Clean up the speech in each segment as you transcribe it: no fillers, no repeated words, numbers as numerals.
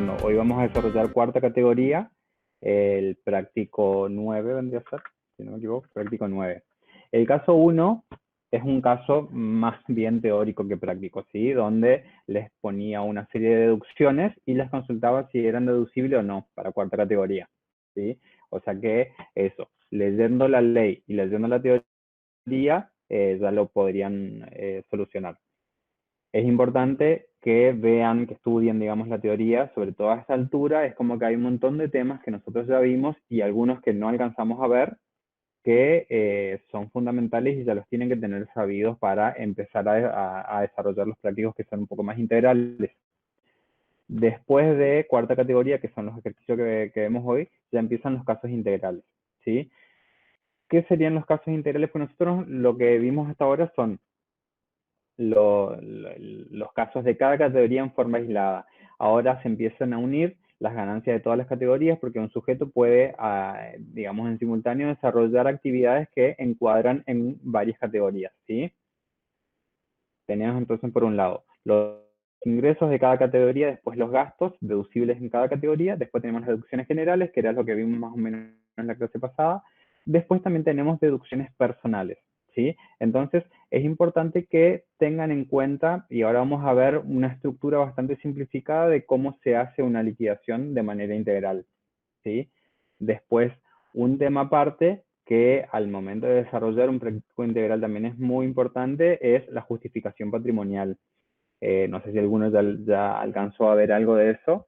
desarrollando. Hoy vamos a desarrollar cuarta categoría, el práctico 9 vendría a ser, si no me equivoco, práctico 9. El caso 1 es un caso más bien teórico que práctico, ¿sí? Donde les ponía una serie de deducciones y les consultaba si eran deducibles o no para cuarta categoría, ¿sí? O sea que eso, leyendo la ley y leyendo la teoría, ya lo podrían solucionar. Es importante que vean, que estudien, digamos, la teoría, sobre todo a esta altura, es como que hay un montón de temas que nosotros ya vimos y algunos que no alcanzamos a ver, que son fundamentales y ya los tienen que tener sabidos para empezar a desarrollar los prácticos que son un poco más integrales. Después de cuarta categoría, que son los ejercicios que vemos hoy, ya empiezan los casos integrales, ¿sí? ¿Qué serían los casos integrales? Pues nosotros lo que vimos hasta ahora son los casos de cada categoría en forma aislada. Ahora se empiezan a unir las ganancias de todas las categorías porque un sujeto puede, digamos, en simultáneo desarrollar actividades que encuadran en varias categorías, ¿sí? Tenemos entonces por un lado los ingresos de cada categoría, después los gastos deducibles en cada categoría, después tenemos las deducciones generales, que era lo que vimos más o menos en la clase pasada, después también tenemos deducciones personales, ¿sí? Entonces es importante que tengan en cuenta, y ahora vamos a ver una estructura bastante simplificada de cómo se hace una liquidación de manera integral, ¿sí? Después, un tema aparte que al momento de desarrollar un práctico integral también es muy importante es la justificación patrimonial. No sé si alguno ya alcanzó a ver algo de eso.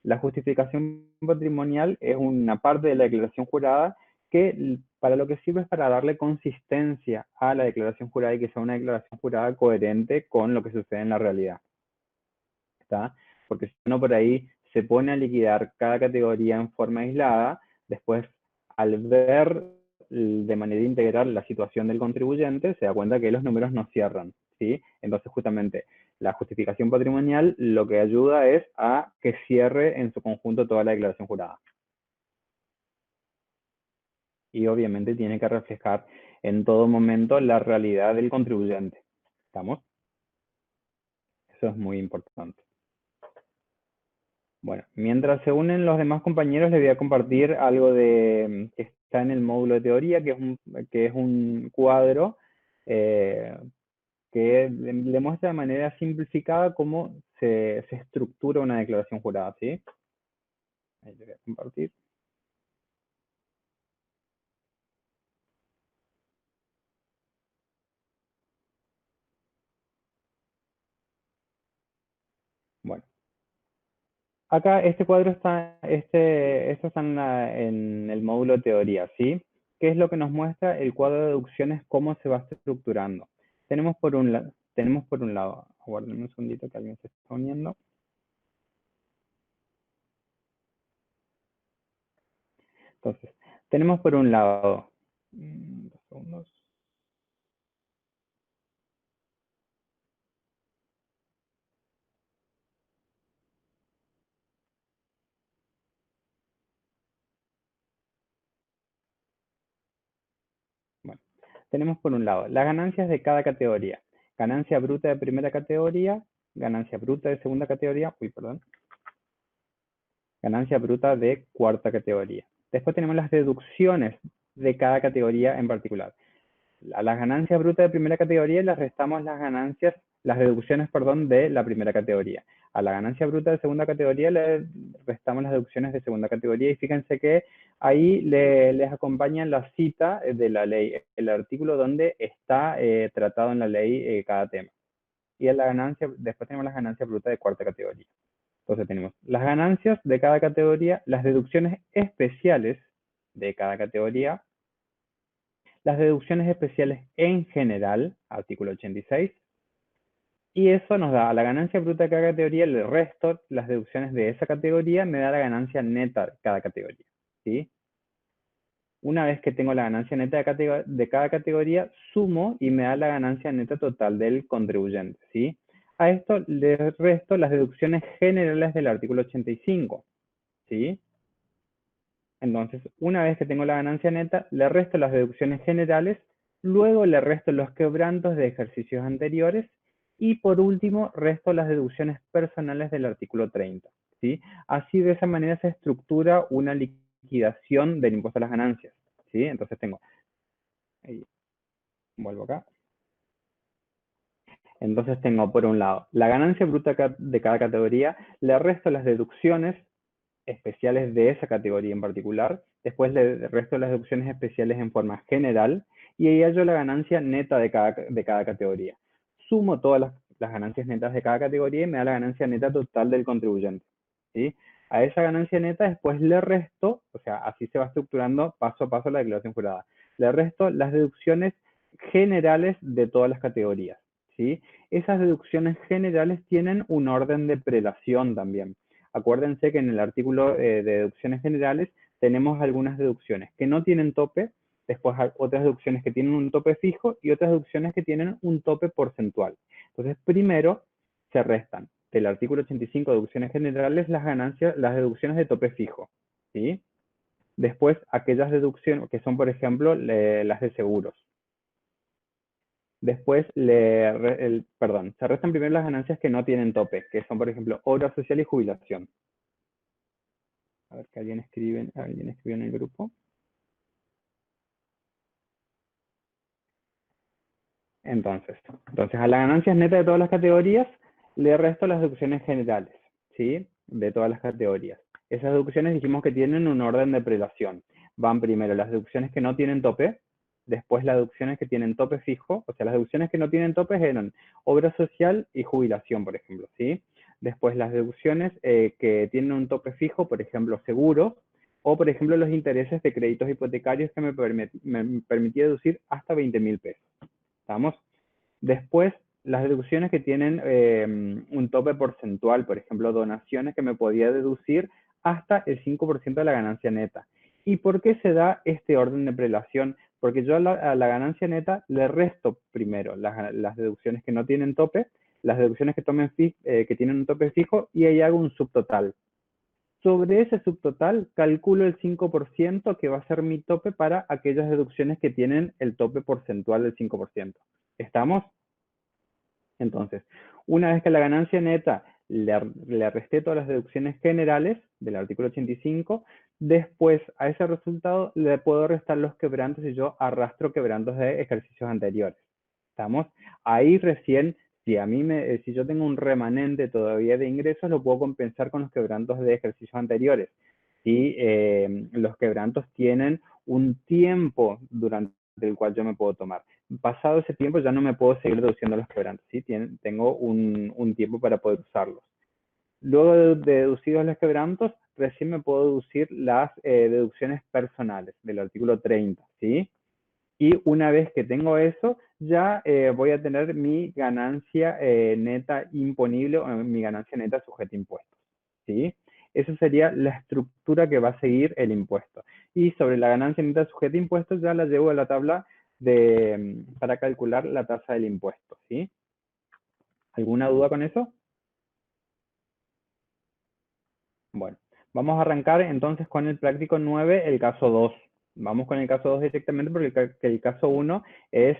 La justificación patrimonial es una parte de la declaración jurada que para lo que sirve es para darle consistencia a la declaración jurada y que sea una declaración jurada coherente con lo que sucede en la realidad, ¿está? Porque si uno por ahí se pone a liquidar cada categoría en forma aislada, después al ver de manera integral la situación del contribuyente, se da cuenta que los números no cierran, ¿sí? Entonces justamente la justificación patrimonial lo que ayuda es a que cierre en su conjunto toda la declaración jurada. Y obviamente tiene que reflejar en todo momento la realidad del contribuyente. ¿Estamos? Eso es muy importante. Bueno, mientras se unen los demás compañeros, les voy a compartir algo que está en el módulo de teoría, que es un cuadro eh, que le muestra de manera simplificada cómo se estructura una declaración jurada, ¿sí? Ahí le voy a compartir. Bueno, acá este cuadro está, esto está en el módulo de teoría, ¿sí? ¿Qué es lo que nos muestra el cuadro de deducciones, cómo se va estructurando? Tenemos por un lado, aguarden un segundito que alguien se está uniendo. Entonces, tenemos por un lado, 2 segundos. Bueno, tenemos por un lado las ganancias de cada categoría. Ganancia bruta de primera categoría, ganancia bruta de segunda categoría, ganancia bruta de cuarta categoría. Después tenemos las deducciones de cada categoría en particular. A las ganancias brutas de primera categoría les restamos las deducciones, perdón, de la primera categoría. A la ganancia bruta de segunda categoría le restamos las deducciones de segunda categoría y fíjense que ahí les acompaña la cita de la ley, el artículo donde está tratado en la ley cada tema. Y después tenemos las ganancias brutas de cuarta categoría. Entonces tenemos las ganancias de cada categoría, las deducciones especiales de cada categoría, las deducciones especiales en general, artículo 86, y eso nos da a la ganancia bruta de cada categoría, el resto, las deducciones de esa categoría, me da la ganancia neta de cada categoría, ¿sí? Una vez que tengo la ganancia neta de cada categoría, sumo y me da la ganancia neta total del contribuyente, ¿sí? A esto le resto las deducciones generales del artículo 85, ¿sí? Entonces, una vez que tengo la ganancia neta, le resto las deducciones generales, luego le resto los quebrantos de ejercicios anteriores y por último resto las deducciones personales del artículo 30. ¿sí? Así, de esa manera se estructura una liquidación del impuesto a las ganancias, ¿sí? Entonces tengo, ahí, vuelvo acá. Entonces tengo, por un lado, la ganancia bruta de cada categoría, le resto las deducciones especiales de esa categoría en particular, después le resto las deducciones especiales en forma general, y ahí hallo la ganancia neta de cada categoría. Sumo todas las ganancias netas de cada categoría y me da la ganancia neta total del contribuyente, ¿sí? A esa ganancia neta después le resto, o sea, así se va estructurando paso a paso la declaración jurada, le resto las deducciones generales de todas las categorías, ¿sí? Esas deducciones generales tienen un orden de prelación también. Acuérdense que en el artículo de deducciones generales tenemos algunas deducciones que no tienen tope, después hay otras deducciones que tienen un tope fijo y otras deducciones que tienen un tope porcentual. Entonces, primero se restan del artículo 85 de deducciones generales las ganancias, las deducciones de tope fijo, ¿sí? Después, aquellas deducciones que son, por ejemplo, las de seguros. Después, se restan primero las ganancias que no tienen tope, que son, por ejemplo, obra social y jubilación. A ver que alguien escribió en el grupo. Entonces, a las ganancias netas de todas las categorías le resto las deducciones generales, ¿sí? De todas las categorías. Esas deducciones dijimos que tienen un orden de prelación. Van primero las deducciones que no tienen tope, después las deducciones que tienen tope fijo, o sea, las deducciones que no tienen tope eran obra social y jubilación, por ejemplo, ¿sí? Después las deducciones que tienen un tope fijo, por ejemplo, seguros, o por ejemplo los intereses de créditos hipotecarios que me permitía deducir hasta 20.000 pesos. ¿Estamos? Después, las deducciones que tienen un tope porcentual, por ejemplo, donaciones que me podía deducir hasta el 5% de la ganancia neta. ¿Y por qué se da este orden de prelación? Porque yo a la ganancia neta le resto primero las deducciones que no tienen tope, las deducciones que tienen un tope fijo, y ahí hago un subtotal. Sobre ese subtotal, calculo el 5% que va a ser mi tope para aquellas deducciones que tienen el tope porcentual del 5%. ¿Estamos? Entonces, una vez que la ganancia neta le resté todas las deducciones generales del artículo 85, después a ese resultado le puedo restar los quebrantos y yo arrastro quebrantos de ejercicios anteriores. ¿Estamos? Ahí recién, si yo tengo un remanente todavía de ingresos, lo puedo compensar con los quebrantos de ejercicios anteriores. Si los quebrantos tienen un tiempo durante el cual yo me puedo tomar. Pasado ese tiempo ya no me puedo seguir deduciendo los quebrantos, ¿sí? Tengo un tiempo para poder usarlos. Luego de deducidos los quebrantos, recién me puedo deducir las deducciones personales del artículo 30, ¿sí? Y una vez que tengo eso, ya voy a tener mi ganancia neta imponible o mi ganancia neta sujeta a impuestos, ¿sí? Esa sería la estructura que va a seguir el impuesto. Y sobre la ganancia neta sujeta a impuestos ya la llevo a la tabla para calcular la tasa del impuesto, ¿sí? ¿Alguna duda con eso? Bueno, vamos a arrancar entonces con el práctico 9, el caso 2. Vamos con el caso 2 directamente porque el caso 1 es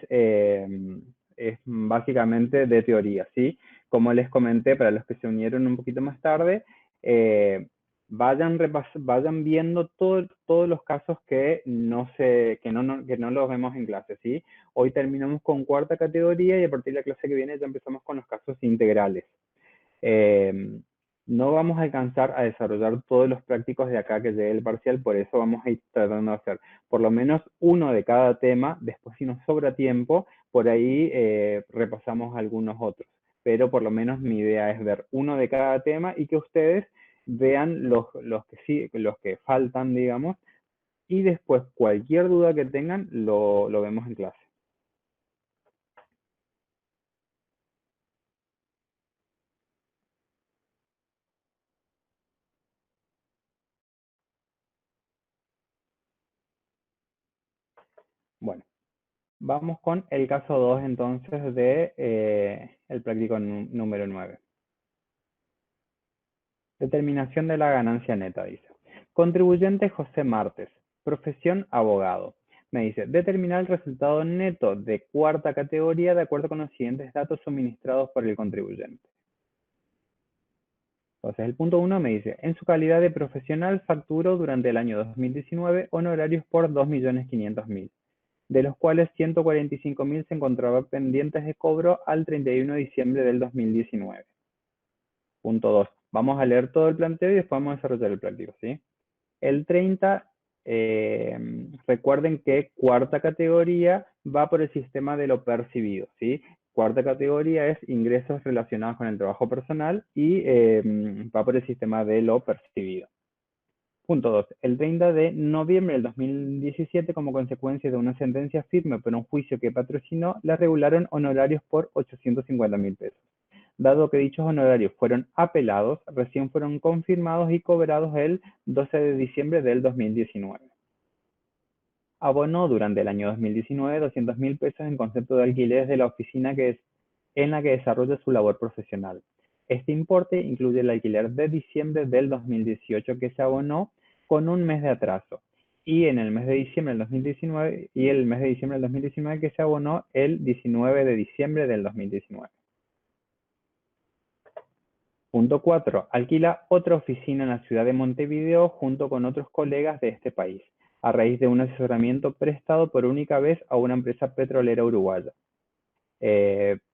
básicamente de teoría, ¿sí? Como les comenté, para los que se unieron un poquito más tarde, vayan viendo todos los casos que que no los vemos en clase, ¿sí? Hoy terminamos con cuarta categoría y a partir de la clase que viene ya empezamos con los casos integrales. Eh, no vamos a alcanzar a desarrollar todos los prácticos de acá que llegue el parcial, por eso vamos a ir tratando de hacer por lo menos uno de cada tema. Después, si nos sobra tiempo, por ahí repasamos algunos otros. Pero por lo menos mi idea es ver uno de cada tema y que ustedes vean los que faltan, digamos, y después cualquier duda que tengan lo vemos en clase. Bueno. Vamos con el caso 2 entonces de el práctico número 9. Determinación de la ganancia neta, dice. Contribuyente José Martes, profesión abogado. Me dice, determinar el resultado neto de cuarta categoría de acuerdo con los siguientes datos suministrados por el contribuyente. Entonces, el punto 1 me dice, en su calidad de profesional facturó durante el año 2019 honorarios por 2.500.000, de los cuales 145.000 se encontraban pendientes de cobro al 31 de diciembre del 2019. Punto 2. Vamos a leer todo el planteo y después vamos a desarrollar el práctico, ¿sí? El 30, recuerden que cuarta categoría va por el sistema de lo percibido, ¿sí? Cuarta categoría es ingresos relacionados con el trabajo personal y va por el sistema de lo percibido. Punto 2. El 30 de noviembre del 2017, como consecuencia de una sentencia firme por un juicio que patrocinó, le regularon honorarios por 850.000 pesos. Dado que dichos honorarios fueron apelados, recién fueron confirmados y cobrados el 12 de diciembre del 2019. Abonó durante el año 2019 200.000 pesos en concepto de alquileres de la oficina en la que desarrolla su labor profesional. Este importe incluye el alquiler de diciembre del 2018 que se abonó con un mes de atraso y en el mes de diciembre del 2019 y el mes de diciembre del 2019 que se abonó el 19 de diciembre del 2019. Punto 4. Alquila otra oficina en la ciudad de Montevideo junto con otros colegas de este país, a raíz de un asesoramiento prestado por única vez a una empresa petrolera uruguaya.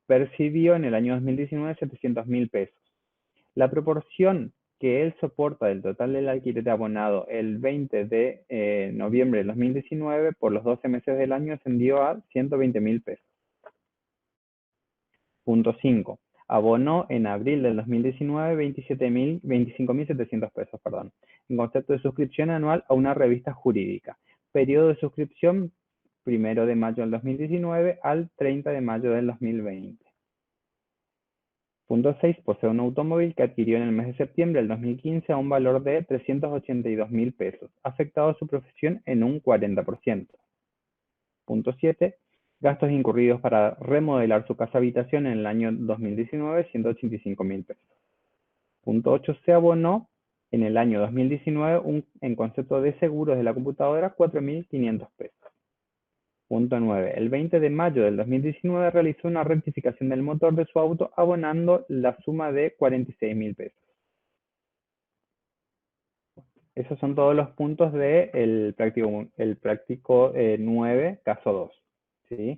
Percibió en el año 2019 700.000 pesos. La proporción que él soporta del total del alquiler abonado el 20 de noviembre del 2019 por los 12 meses del año ascendió a 120.000 pesos. Punto 5. Abonó en abril del 2019 25.700 pesos, en concepto de suscripción anual a una revista jurídica. Periodo de suscripción 1 de mayo del 2019 al 30 de mayo del 2020. Punto 6. Posee un automóvil que adquirió en el mes de septiembre del 2015 a un valor de 382.000 pesos, afectado a su profesión en un 40%. Punto 7. Gastos incurridos para remodelar su casa habitación en el año 2019, 185.000 pesos. Punto 8. Se abonó en el año 2019 en concepto de seguros de la computadora 4.500 pesos. Punto 9. El 20 de mayo del 2019 realizó una rectificación del motor de su auto abonando la suma de 46.000 pesos. Esos son todos los puntos del práctico 9, caso 2. ¿Sí?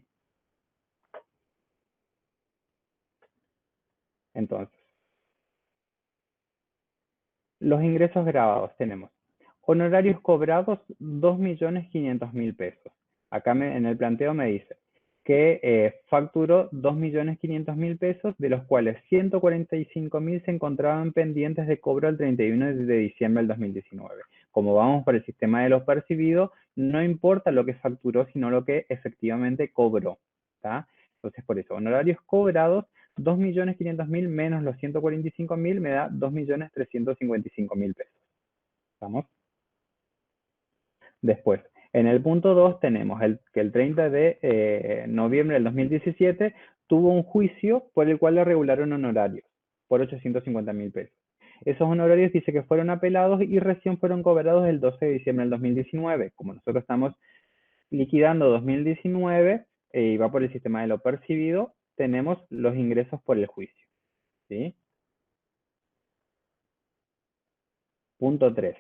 Entonces, los ingresos grabados tenemos honorarios cobrados 2.500.000 pesos. Acá en el planteo me dice que facturó 2.500.000 pesos, de los cuales 145.000 se encontraban pendientes de cobro el 31 de diciembre del 2019. Como vamos por el sistema de los percibidos, no importa lo que facturó, sino lo que efectivamente cobró. ¿Tá? Entonces, por eso, honorarios cobrados 2.500.000 menos los 145.000 me da 2.355.000 pesos. ¿Estamos? Después, en el punto 2 tenemos que el 30 de noviembre del 2017 tuvo un juicio por el cual le regularon honorarios por 850.000 pesos. Esos honorarios dice que fueron apelados y recién fueron cobrados el 12 de diciembre del 2019. Como nosotros estamos liquidando 2019 y va por el sistema de lo percibido, tenemos los ingresos por el juicio. ¿Sí? Punto 3.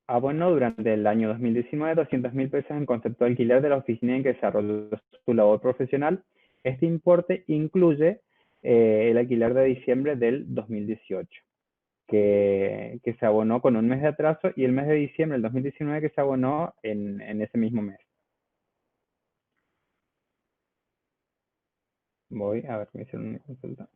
Abonó durante el año 2019 200.000 pesos en concepto de alquiler de la oficina en que desarrolló su labor profesional. Este importe incluye el alquiler de diciembre del 2018, que se abonó con un mes de atraso, y el mes de diciembre del 2019 que se abonó en ese mismo mes. Voy a ver si me hicieron una consulta.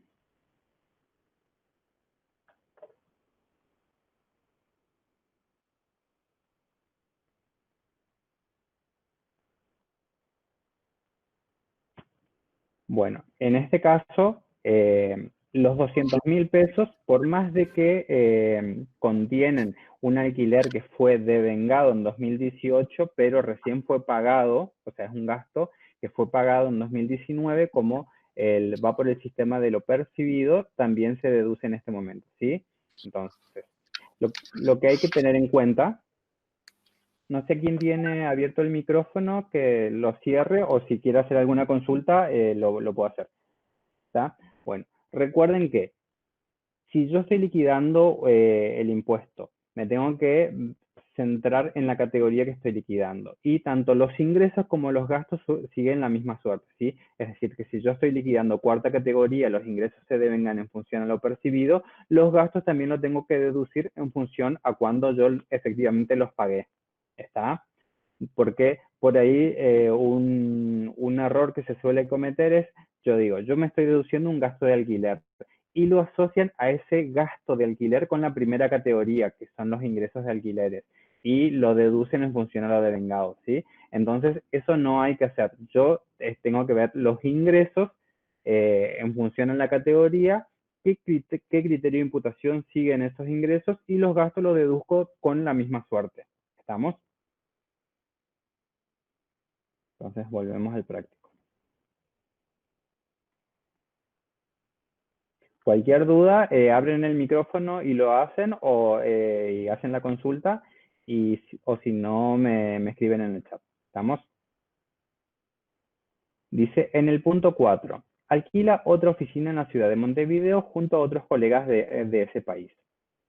Bueno, en este caso, los 200.000 pesos, por más de que contienen un alquiler que fue devengado en 2018, pero recién fue pagado, o sea, es un gasto que fue pagado en 2019, como va por el sistema de lo percibido, también se deduce en este momento, ¿sí? Entonces, lo que hay que tener en cuenta, no sé quién tiene abierto el micrófono, que lo cierre, o si quiere hacer alguna consulta, lo puedo hacer. ¿Está? Bueno, recuerden que si yo estoy liquidando el impuesto, me tengo que centrar en la categoría que estoy liquidando. Y tanto los ingresos como los gastos siguen la misma suerte, ¿sí? Es decir, que si yo estoy liquidando cuarta categoría, los ingresos se devengan en función a lo percibido, los gastos también los tengo que deducir en función a cuando yo efectivamente los pagué. ¿Está? Porque por ahí un error que se suele cometer es, yo digo, yo me estoy deduciendo un gasto de alquiler y lo asocian a ese gasto de alquiler con la primera categoría, que son los ingresos de alquileres, y lo deducen en función a lo devengado, ¿sí? Entonces, eso no hay que hacer. Yo tengo que ver los ingresos en función a la categoría, qué criterio de imputación siguen esos ingresos y los gastos los deduzco con la misma suerte. ¿Estamos? Entonces volvemos al práctico. Cualquier duda, abren el micrófono y lo hacen y hacen la consulta o si no, me escriben en el chat. ¿Estamos? Dice, en el punto 4, alquila otra oficina en la ciudad de Montevideo junto a otros colegas de ese país.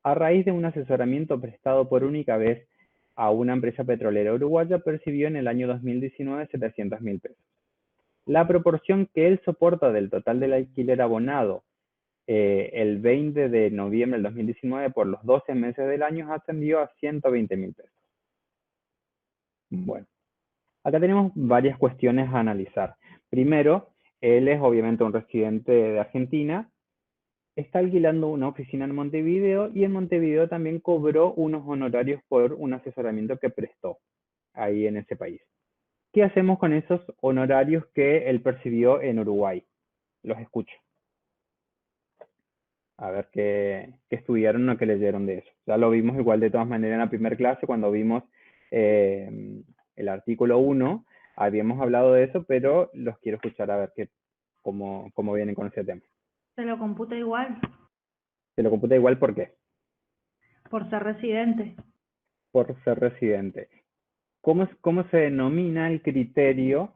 A raíz de un asesoramiento prestado por única vez a una empresa petrolera uruguaya, percibió en el año 2019 700.000 pesos. La proporción que él soporta del total del alquiler abonado el 20 de noviembre del 2019 por los 12 meses del año ascendió a 120.000 pesos. Bueno, acá tenemos varias cuestiones a analizar. Primero, él es obviamente un residente de Argentina, está alquilando una oficina en Montevideo y en Montevideo también cobró unos honorarios por un asesoramiento que prestó ahí en ese país. ¿Qué hacemos con esos honorarios que él percibió en Uruguay? Los escucho. A ver qué estudiaron o qué leyeron de eso. Ya lo vimos igual de todas maneras en la primera clase cuando vimos el artículo 1, habíamos hablado de eso, pero los quiero escuchar a ver cómo vienen con ese tema. Se lo computa igual, Se lo computa igual, ¿por qué? por ser residente. Por ser residente. ¿Cómo se denomina el criterio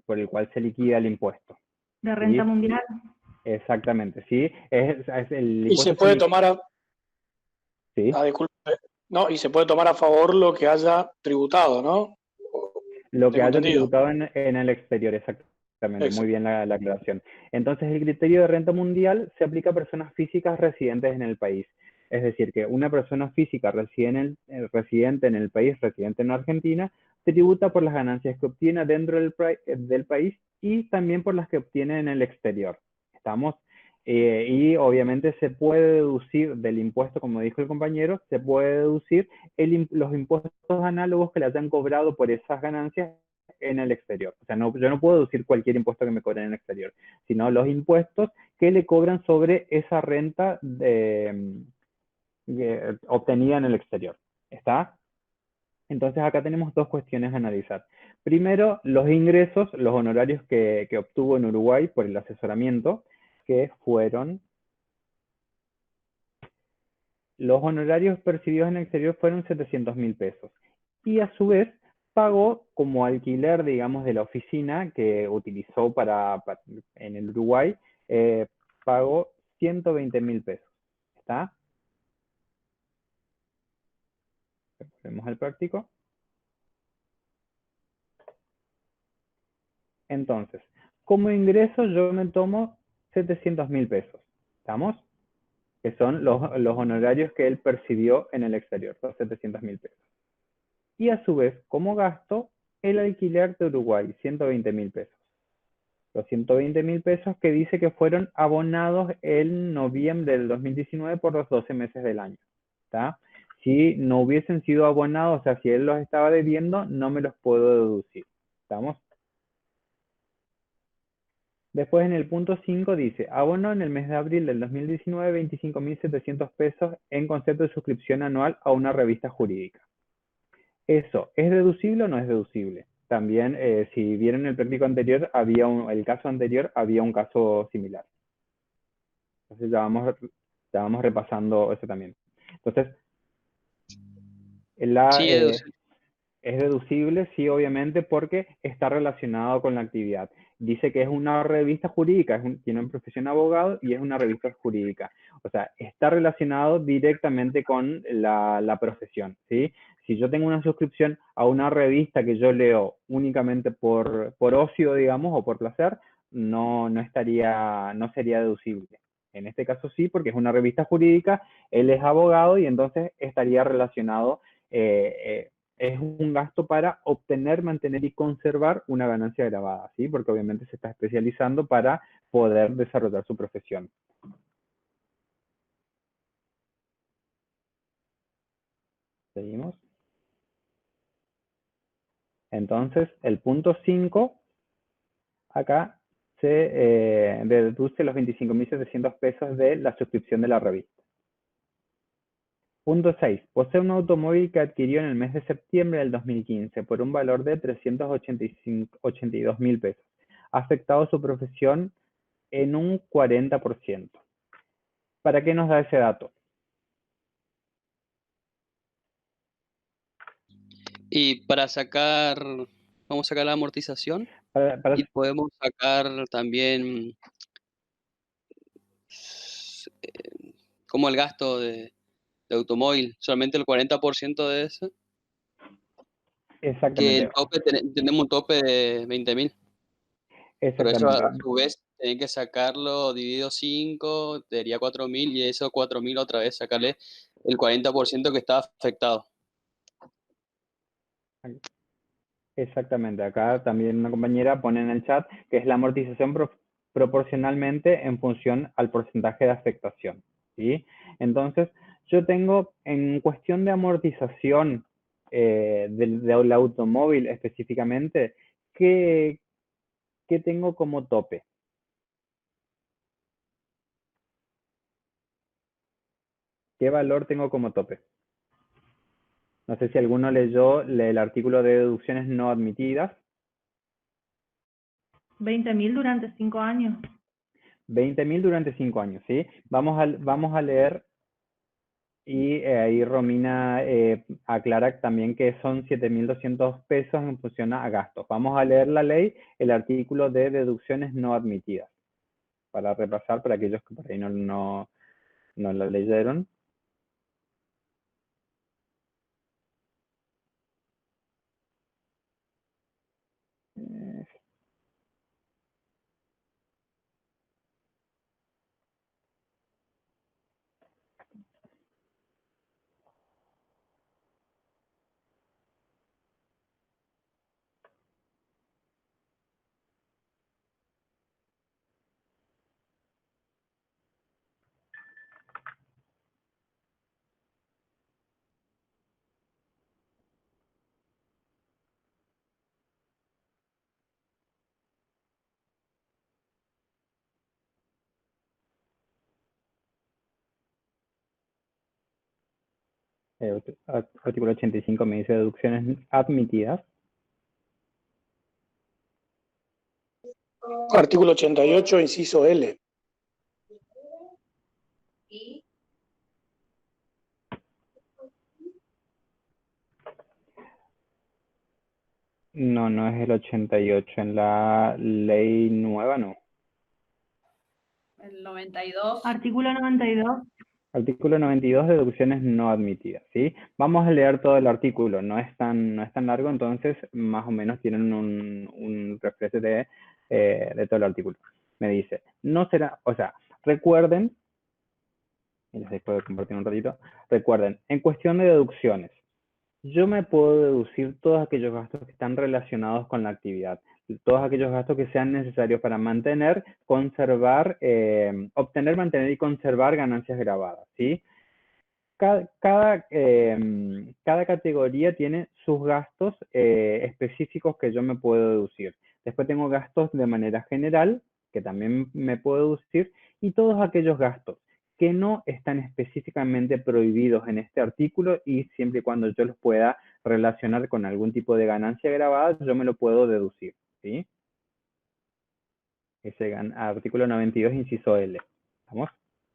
por el cual se liquida el impuesto? De renta ¿Sí? mundial. Exactamente, ¿sí? Es el Y se impuesto puede tomar ¿sí? disculpe, no, y se puede tomar a favor lo que haya tributado, ¿no? Lo que Tengo haya entendido. tributado en el exterior, exactamente. Muy Exacto. bien la aclaración. Entonces, el criterio de renta mundial se aplica a personas físicas residentes en el país. Es decir, que una persona física residente en el país, residente en Argentina, tributa por las ganancias que obtiene dentro del país y también por las que obtiene en el exterior. ¿Estamos? Y obviamente se puede deducir del impuesto, como dijo el compañero, se puede deducir los impuestos análogos que le hayan cobrado por esas ganancias en el exterior. O sea, yo no puedo deducir cualquier impuesto que me cobren en el exterior, sino los impuestos que le cobran sobre esa renta obtenida en el exterior. ¿Está? Entonces acá tenemos dos cuestiones a analizar. Primero, los ingresos, los honorarios que obtuvo en Uruguay por el asesoramiento, que fueron los honorarios percibidos en el exterior fueron 700.000 pesos. Y a su vez pagó como alquiler, digamos, de la oficina que utilizó en el Uruguay, pagó 120.000 pesos. ¿Está? Volvemos al práctico. Entonces, como ingreso yo me tomo 700.000 pesos. ¿Estamos? Que son los honorarios que él percibió en el exterior, los 700.000 pesos. Y a su vez, como gasto, el alquiler de Uruguay, 120.000 pesos. Los 120.000 pesos que dice que fueron abonados en noviembre del 2019 por los 12 meses del año. ¿Está? Si no hubiesen sido abonados, o sea, si él los estaba debiendo, no me los puedo deducir. ¿Estamos? Después en el punto 5 dice, abono en el mes de abril del 2019 25.700 pesos en concepto de suscripción anual a una revista jurídica. ¿Eso es deducible o no es deducible? También, si vieron el práctico anterior, el caso anterior había un caso similar. Entonces ya vamos repasando eso también. Entonces, Sí, Edu, sí. Es deducible, sí, obviamente, porque está relacionado con la actividad. Dice que es una revista jurídica, tiene una profesión de abogado y es una revista jurídica. O sea, está relacionado directamente con la profesión, ¿sí? Si yo tengo una suscripción a una revista que yo leo únicamente por ocio, digamos, o por placer, no sería deducible. En este caso sí, porque es una revista jurídica, él es abogado y entonces estaría relacionado, es un gasto para obtener, mantener y conservar una ganancia grabada, ¿sí? Porque obviamente se está especializando para poder desarrollar su profesión. Seguimos. Entonces, el punto 5, acá se deduce los 25.700 pesos de la suscripción de la revista. Punto 6. Posee un automóvil que adquirió en el mes de septiembre del 2015 por un valor de 382.000 pesos. Ha afectado su profesión en un 40%. ¿Para qué nos da ese dato? Y para sacar, vamos a sacar la amortización Para, y podemos sacar también como el gasto de automóvil, solamente el 40% de eso, que exactamente, el tope, tenemos un tope de 20.000, pero eso a exactamente. su vez tenés que sacarlo dividido 5, te daría 4.000 y eso 4.000 otra vez sacarle el 40% que está afectado. Exactamente, acá también una compañera pone en el chat que es la amortización proporcionalmente en función al porcentaje de afectación, ¿sí? Entonces, yo tengo en cuestión de amortización del automóvil específicamente, ¿qué tengo como tope? ¿Qué valor tengo como tope? No sé si alguno leyó el artículo de deducciones no admitidas. 20.000 durante 5 años. 20.000 durante 5 años, ¿sí? Vamos a leer y ahí Romina aclara también que son 7.200 pesos en función a gastos. Vamos a leer la ley, el artículo de deducciones no admitidas, para repasar para aquellos que por ahí no lo leyeron. Artículo 85 me dice deducciones admitidas. Artículo 88, inciso L. No es el 88, en la ley nueva no. El 92. Artículo 92. Artículo 92, deducciones no admitidas, ¿sí? Vamos a leer todo el artículo, no es tan largo, entonces más o menos tienen un refresco de todo el artículo. Me dice, no será, o sea, recuerden, y les dejo de compartir un ratito, recuerden, en cuestión de deducciones, yo me puedo deducir todos aquellos gastos que están relacionados con la actividad, todos aquellos gastos que sean necesarios para mantener, conservar, obtener, mantener y conservar ganancias grabadas, ¿sí? Cada categoría tiene sus gastos específicos que yo me puedo deducir. Después tengo gastos de manera general, que también me puedo deducir, y todos aquellos gastos que no están específicamente prohibidos en este artículo y siempre y cuando yo los pueda relacionar con algún tipo de ganancia grabada, yo me lo puedo deducir, ¿sí? Ese artículo 92, inciso L. ¿Vamos?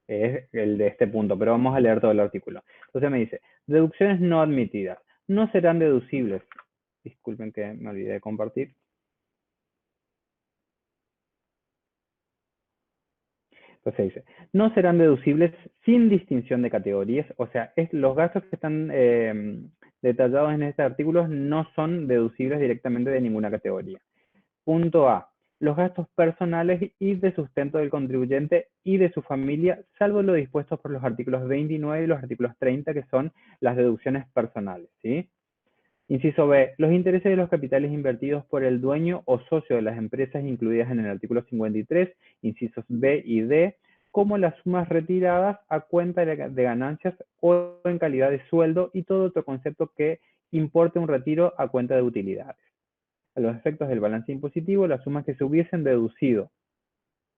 Es el de este punto, pero vamos a leer todo el artículo. Entonces me dice, deducciones no admitidas no serán deducibles Disculpen que me olvidé de compartir. Entonces dice, no serán deducibles sin distinción de categorías, o sea, los gastos que están detallados en este artículo no son deducibles directamente de ninguna categoría. Punto A, los gastos personales y de sustento del contribuyente y de su familia, salvo lo dispuesto por los artículos 29 y los artículos 30, que son las deducciones personales, ¿sí? Inciso B, los intereses de los capitales invertidos por el dueño o socio de las empresas incluidas en el artículo 53, incisos B y D, como las sumas retiradas a cuenta de ganancias o en calidad de sueldo y todo otro concepto que importe un retiro a cuenta de utilidades. A los efectos del balance impositivo, las sumas que se hubiesen deducido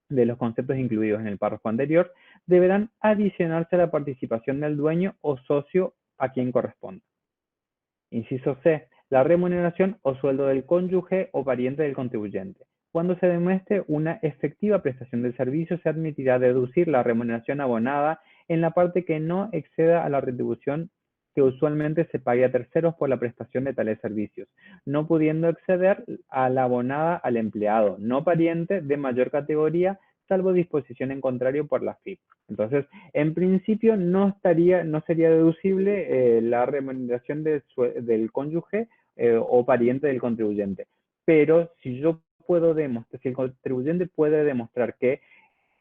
de los conceptos incluidos en el párrafo anterior deberán adicionarse a la participación del dueño o socio a quien corresponda. Inciso C, la remuneración o sueldo del cónyuge o pariente del contribuyente. Cuando se demuestre una efectiva prestación del servicio, se admitirá deducir la remuneración abonada en la parte que no exceda a la retribución que usualmente se pague a terceros por la prestación de tales servicios, no pudiendo exceder a la abonada al empleado no pariente de mayor categoría, salvo disposición en contrario por la FIP. Entonces, en principio no sería deducible la remuneración del cónyuge o pariente del contribuyente. Pero si el contribuyente puede demostrar que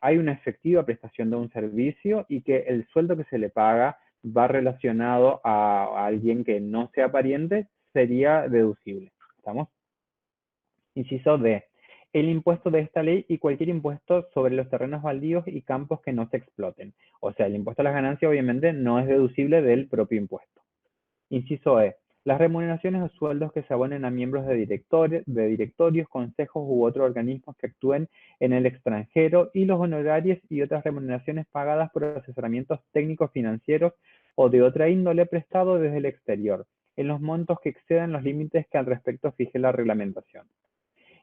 hay una efectiva prestación de un servicio y que el sueldo que se le paga va relacionado a alguien que no sea pariente, sería deducible. ¿Estamos? Inciso D. El impuesto de esta ley y cualquier impuesto sobre los terrenos baldíos y campos que no se exploten. O sea, el impuesto a las ganancias obviamente no es deducible del propio impuesto. Inciso E. Las remuneraciones o sueldos que se abonen a miembros de directorios, consejos u otros organismos que actúen en el extranjero y los honorarios y otras remuneraciones pagadas por asesoramientos técnicos financieros o de otra índole prestado desde el exterior, en los montos que excedan los límites que al respecto fije la reglamentación.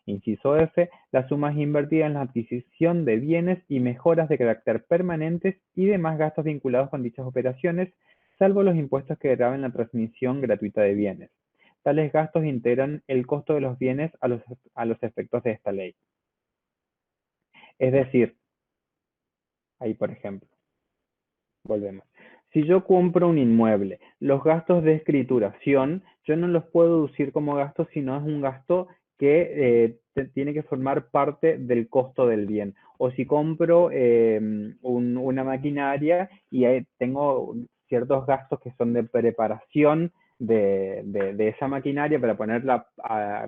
Inciso F, las sumas invertidas en la adquisición de bienes y mejoras de carácter permanentes y demás gastos vinculados con dichas operaciones, salvo los impuestos que graven la transmisión gratuita de bienes. Tales gastos integran el costo de los bienes a los efectos de esta ley. Es decir, ahí por ejemplo, volvemos. Si yo compro un inmueble, los gastos de escrituración, yo no los puedo deducir como gasto, sino es un gasto que tiene que formar parte del costo del bien. O si compro una maquinaria y tengo ciertos gastos que son de preparación de esa maquinaria para ponerla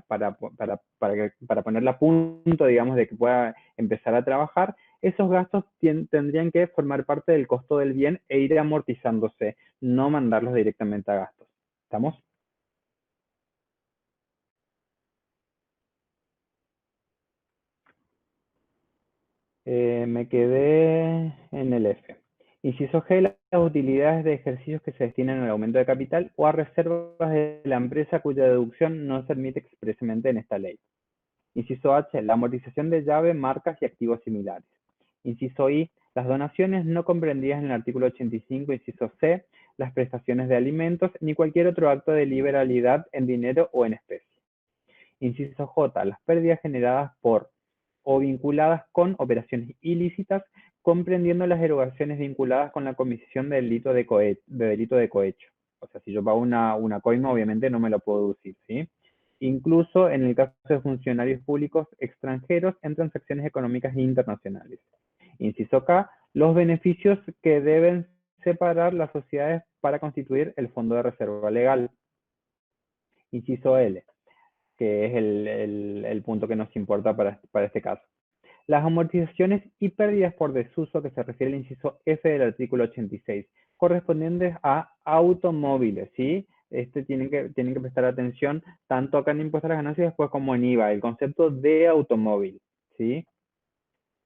para ponerla a punto, digamos, de que pueda empezar a trabajar, esos gastos tendrían que formar parte del costo del bien e ir amortizándose, no mandarlos directamente a gastos. ¿Estamos? Me quedé en el F. Inciso G, las utilidades de ejercicios que se destinan al aumento de capital o a reservas de la empresa cuya deducción no se admite expresamente en esta ley. Inciso H, la amortización de llave, marcas y activos similares. Inciso I, las donaciones no comprendidas en el artículo 85, inciso C, las prestaciones de alimentos, ni cualquier otro acto de liberalidad en dinero o en especie. Inciso J, las pérdidas generadas por o vinculadas con operaciones ilícitas, comprendiendo las erogaciones vinculadas con la comisión del delito de cohecho. O sea, si yo pago una coima, obviamente no me lo puedo deducir, ¿sí? Incluso en el caso de funcionarios públicos extranjeros en transacciones económicas internacionales. Inciso K, los beneficios que deben separar las sociedades para constituir el fondo de reserva legal. Inciso L, que es el punto que nos importa para este caso. Las amortizaciones y pérdidas por desuso que se refiere al inciso F del artículo 86, correspondientes a automóviles, ¿sí? Tienen que prestar atención tanto acá en impuesto a las ganancias después como en IVA, el concepto de automóvil, ¿sí?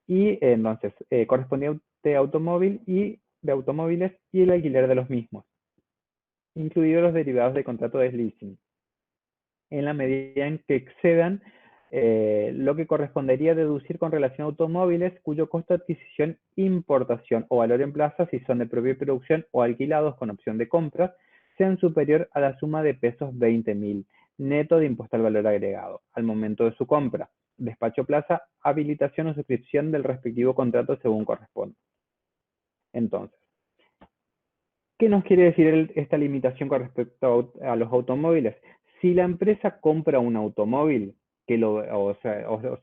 Y entonces, correspondiente automóvil y de automóviles y el alquiler de los mismos, incluidos los derivados de contrato de leasing, en la medida en que excedan lo que correspondería deducir con relación a automóviles cuyo costo de adquisición, importación o valor en plaza, si son de propia producción o alquilados con opción de compra, sean superior a la suma de pesos 20.000, neto de impuesto al valor agregado al momento de su compra. Despacho plaza, habilitación o suscripción del respectivo contrato según corresponda. Entonces, ¿qué nos quiere decir esta limitación con respecto a los automóviles? Si la empresa compra un automóvil, o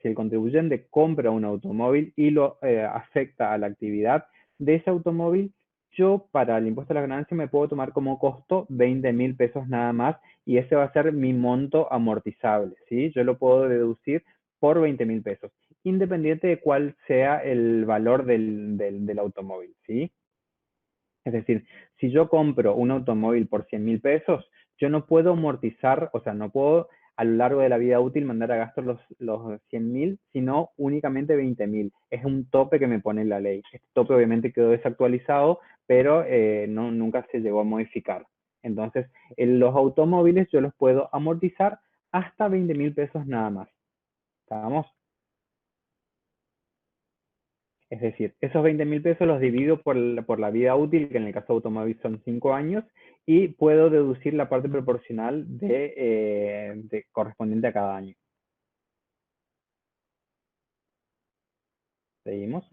si el contribuyente compra un automóvil y lo afecta a la actividad de ese automóvil, yo para el impuesto a la ganancia me puedo tomar como costo 20.000 pesos nada más y ese va a ser mi monto amortizable, ¿sí? Yo lo puedo deducir por 20.000 pesos, independiente de cuál sea el valor del automóvil, ¿sí? Es decir, si yo compro un automóvil por 100.000 pesos, yo no puedo amortizar, o sea, no puedo a lo largo de la vida útil mandar a gastos los 100.000, sino únicamente 20.000. Es un tope que me pone la ley. Este tope obviamente quedó desactualizado, pero nunca se llegó a modificar. Entonces, los automóviles yo los puedo amortizar hasta 20.000 pesos nada más. ¿Estamos? Es decir, esos 20.000 pesos los divido por la vida útil, que en el caso de automóvil son 5 años, y puedo deducir la parte proporcional correspondiente a cada año. Seguimos.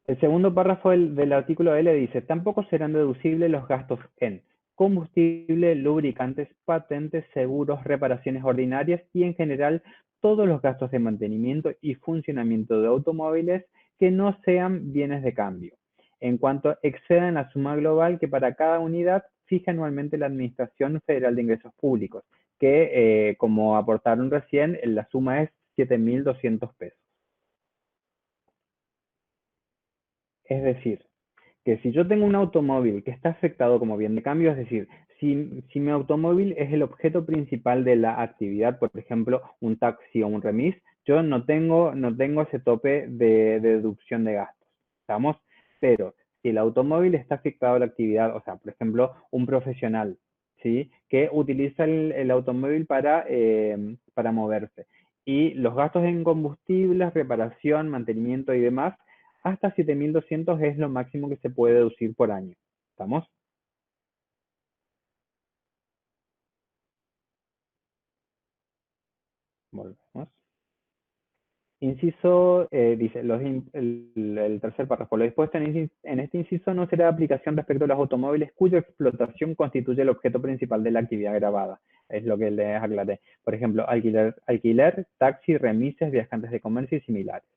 El segundo párrafo del artículo L dice, tampoco serán deducibles los gastos en combustible, lubricantes, patentes, seguros, reparaciones ordinarias y en general todos los gastos de mantenimiento y funcionamiento de automóviles que no sean bienes de cambio, en cuanto excedan la suma global que para cada unidad fija anualmente la Administración Federal de Ingresos Públicos, que como aportaron recién, la suma es 7.200 pesos. Es decir, que si yo tengo un automóvil que está afectado como bien de cambio, es decir, si mi automóvil es el objeto principal de la actividad, por ejemplo, un taxi o un remis, yo no tengo ese tope de deducción de gastos, ¿estamos? Pero si el automóvil está afectado a la actividad, o sea, por ejemplo, un profesional, ¿sí? Que utiliza el automóvil para moverse. Y los gastos en combustibles, reparación, mantenimiento y demás, hasta 7.200 es lo máximo que se puede deducir por año. ¿Estamos? Volvemos. Inciso, dice, el tercer párrafo, lo dispuesto en este inciso no será de aplicación respecto a los automóviles cuya explotación constituye el objeto principal de la actividad grabada. Es lo que les aclaré. Por ejemplo, alquiler, taxi, remises, viajantes de comercio y similares.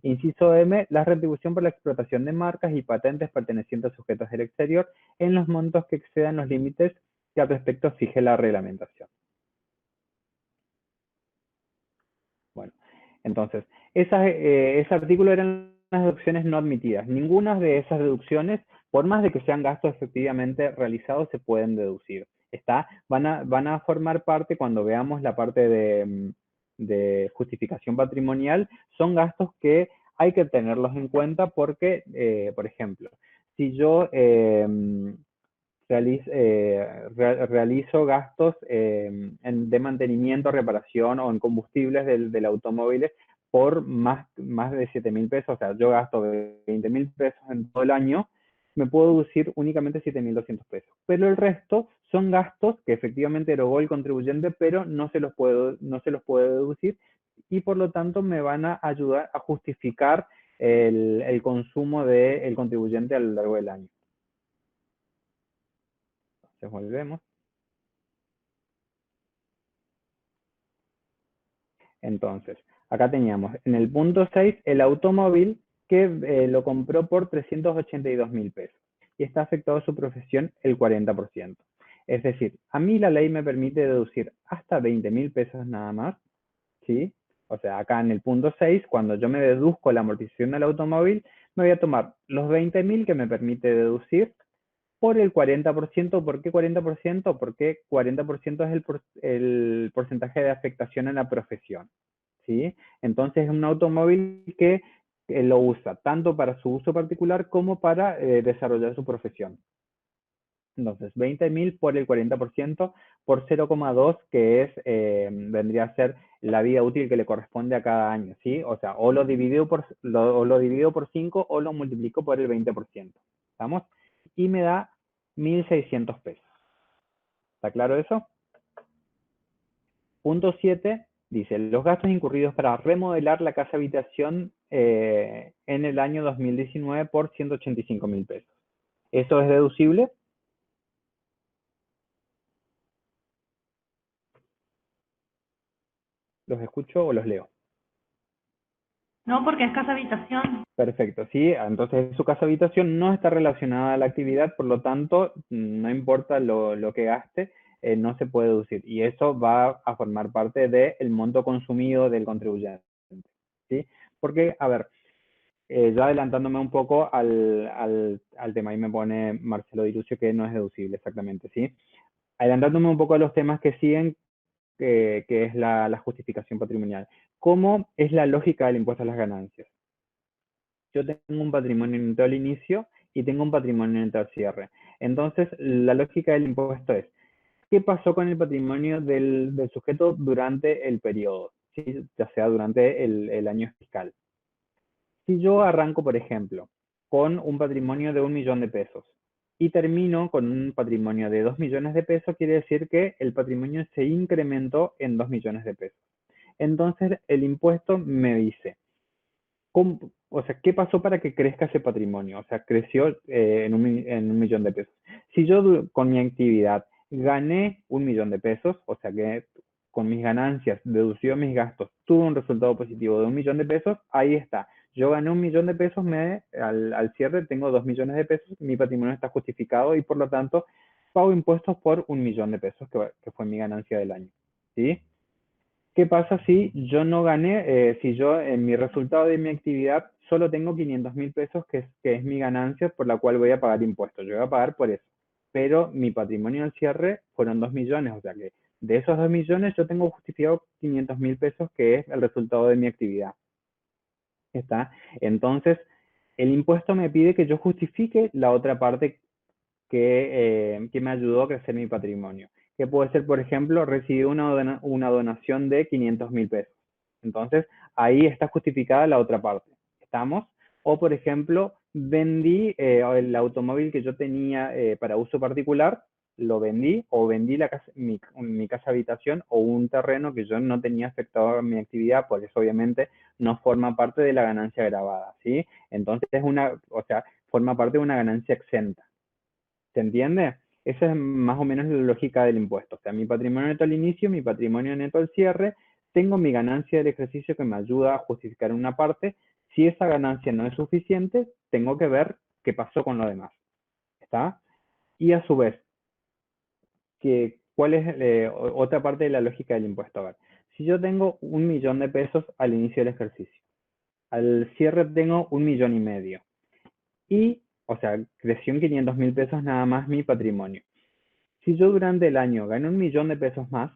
Inciso M, la retribución por la explotación de marcas y patentes pertenecientes a sujetos del exterior en los montos que excedan los límites que al respecto fije la reglamentación. Bueno, entonces, ese artículo eran las deducciones no admitidas. Ninguna de esas deducciones, por más de que sean gastos efectivamente realizados, se pueden deducir. Van a formar parte, cuando veamos la parte de justificación patrimonial, son gastos que hay que tenerlos en cuenta porque, por ejemplo, si yo realizo gastos de mantenimiento, reparación o en combustibles del automóvil por más de 7.000 pesos, o sea, yo gasto 20.000 pesos en todo el año, me puedo deducir únicamente 7.200 pesos. Pero el resto son gastos que efectivamente erogó el contribuyente, pero no se los puede deducir y por lo tanto me van a ayudar a justificar el consumo del contribuyente a lo largo del año. Entonces volvemos. Entonces, acá teníamos en el punto 6 el automóvil que lo compró por 382.000 pesos y está afectado a su profesión el 40%. Es decir, a mí la ley me permite deducir hasta 20.000 pesos nada más, ¿sí? O sea, acá en el punto 6, cuando yo me deduzco la amortización del automóvil, me voy a tomar los 20.000 que me permite deducir por el 40%. ¿Por qué 40%? Porque 40% es el porcentaje de afectación en la profesión, ¿sí? Entonces es un automóvil que lo usa tanto para su uso particular como para desarrollar su profesión. Entonces, 20.000 por el 40% por 0,2, que vendría a ser la vida útil que le corresponde a cada año, ¿sí? O sea, o lo divido por 5 o lo multiplico por el 20%. ¿Estamos? Y me da 1.600 pesos. ¿Está claro eso? Punto 7 dice, los gastos incurridos para remodelar la casa habitación en el año 2019 por 185.000 pesos. ¿Esto es deducible? ¿Los escucho o los leo? No, porque es casa habitación. Perfecto, sí, entonces su casa habitación no está relacionada a la actividad, por lo tanto, no importa lo que gaste, no se puede deducir. Y eso va a formar parte del monto consumido del contribuyente, ¿sí? Porque, a ver, ya adelantándome un poco al tema, ahí me pone Marcelo Dirucio que no es deducible exactamente, ¿sí? Adelantándome un poco a los temas que siguen, que es la justificación patrimonial. ¿Cómo es la lógica del impuesto a las ganancias? Yo tengo un patrimonio neto al inicio y tengo un patrimonio neto al cierre. Entonces, la lógica del impuesto es, ¿qué pasó con el patrimonio del sujeto durante el periodo? ¿Sí? Ya sea durante el año fiscal. Si yo arranco, por ejemplo, con un patrimonio de 1 millón de pesos y termino con un patrimonio de 2 millones de pesos, quiere decir que el patrimonio se incrementó en 2 millones de pesos. Entonces, el impuesto me dice, o sea, ¿qué pasó para que crezca ese patrimonio? O sea, creció en 1 millón de pesos. Si yo con mi actividad gané 1 millón de pesos, o sea que con mis ganancias deducido mis gastos, tuve un resultado positivo de 1 millón de pesos, ahí está. Yo gané 1 millón de pesos, al cierre tengo 2 millones de pesos, mi patrimonio está justificado y por lo tanto pago impuestos por 1 millón de pesos, que fue mi ganancia del año. ¿Sí? ¿Qué pasa si yo no gané, si yo en mi resultado de mi actividad solo tengo 500.000 pesos, que es mi ganancia por la cual voy a pagar impuestos? Yo voy a pagar por eso. Pero mi patrimonio al cierre fueron 2 millones, o sea que de esos 2 millones yo tengo justificado 500.000 pesos, que es el resultado de mi actividad. ¿Está? Entonces, el impuesto me pide que yo justifique la otra parte que me ayudó a crecer mi patrimonio. Que puede ser, por ejemplo, recibí una donación de 500.000 pesos. Entonces, ahí está justificada la otra parte. ¿Estamos? O, por ejemplo, vendí el automóvil que yo tenía para uso particular, lo vendí, o vendí mi casa habitación o un terreno que yo no tenía afectado en mi actividad, por eso obviamente no forma parte de la ganancia gravada, ¿sí? Entonces, o sea, forma parte de una ganancia exenta. ¿Se entiende? Esa es más o menos la lógica del impuesto. O sea, mi patrimonio neto al inicio, mi patrimonio neto al cierre, tengo mi ganancia del ejercicio que me ayuda a justificar una parte. Si esa ganancia no es suficiente, tengo que ver qué pasó con lo demás. ¿Está? Y a su vez, ¿cuál es otra parte de la lógica del impuesto? A ver, si yo tengo 1 millón de pesos al inicio del ejercicio, al cierre tengo 1,5 millones. Y, o sea, creció en 500.000 pesos nada más mi patrimonio. Si yo durante el año gané 1 millón de pesos más,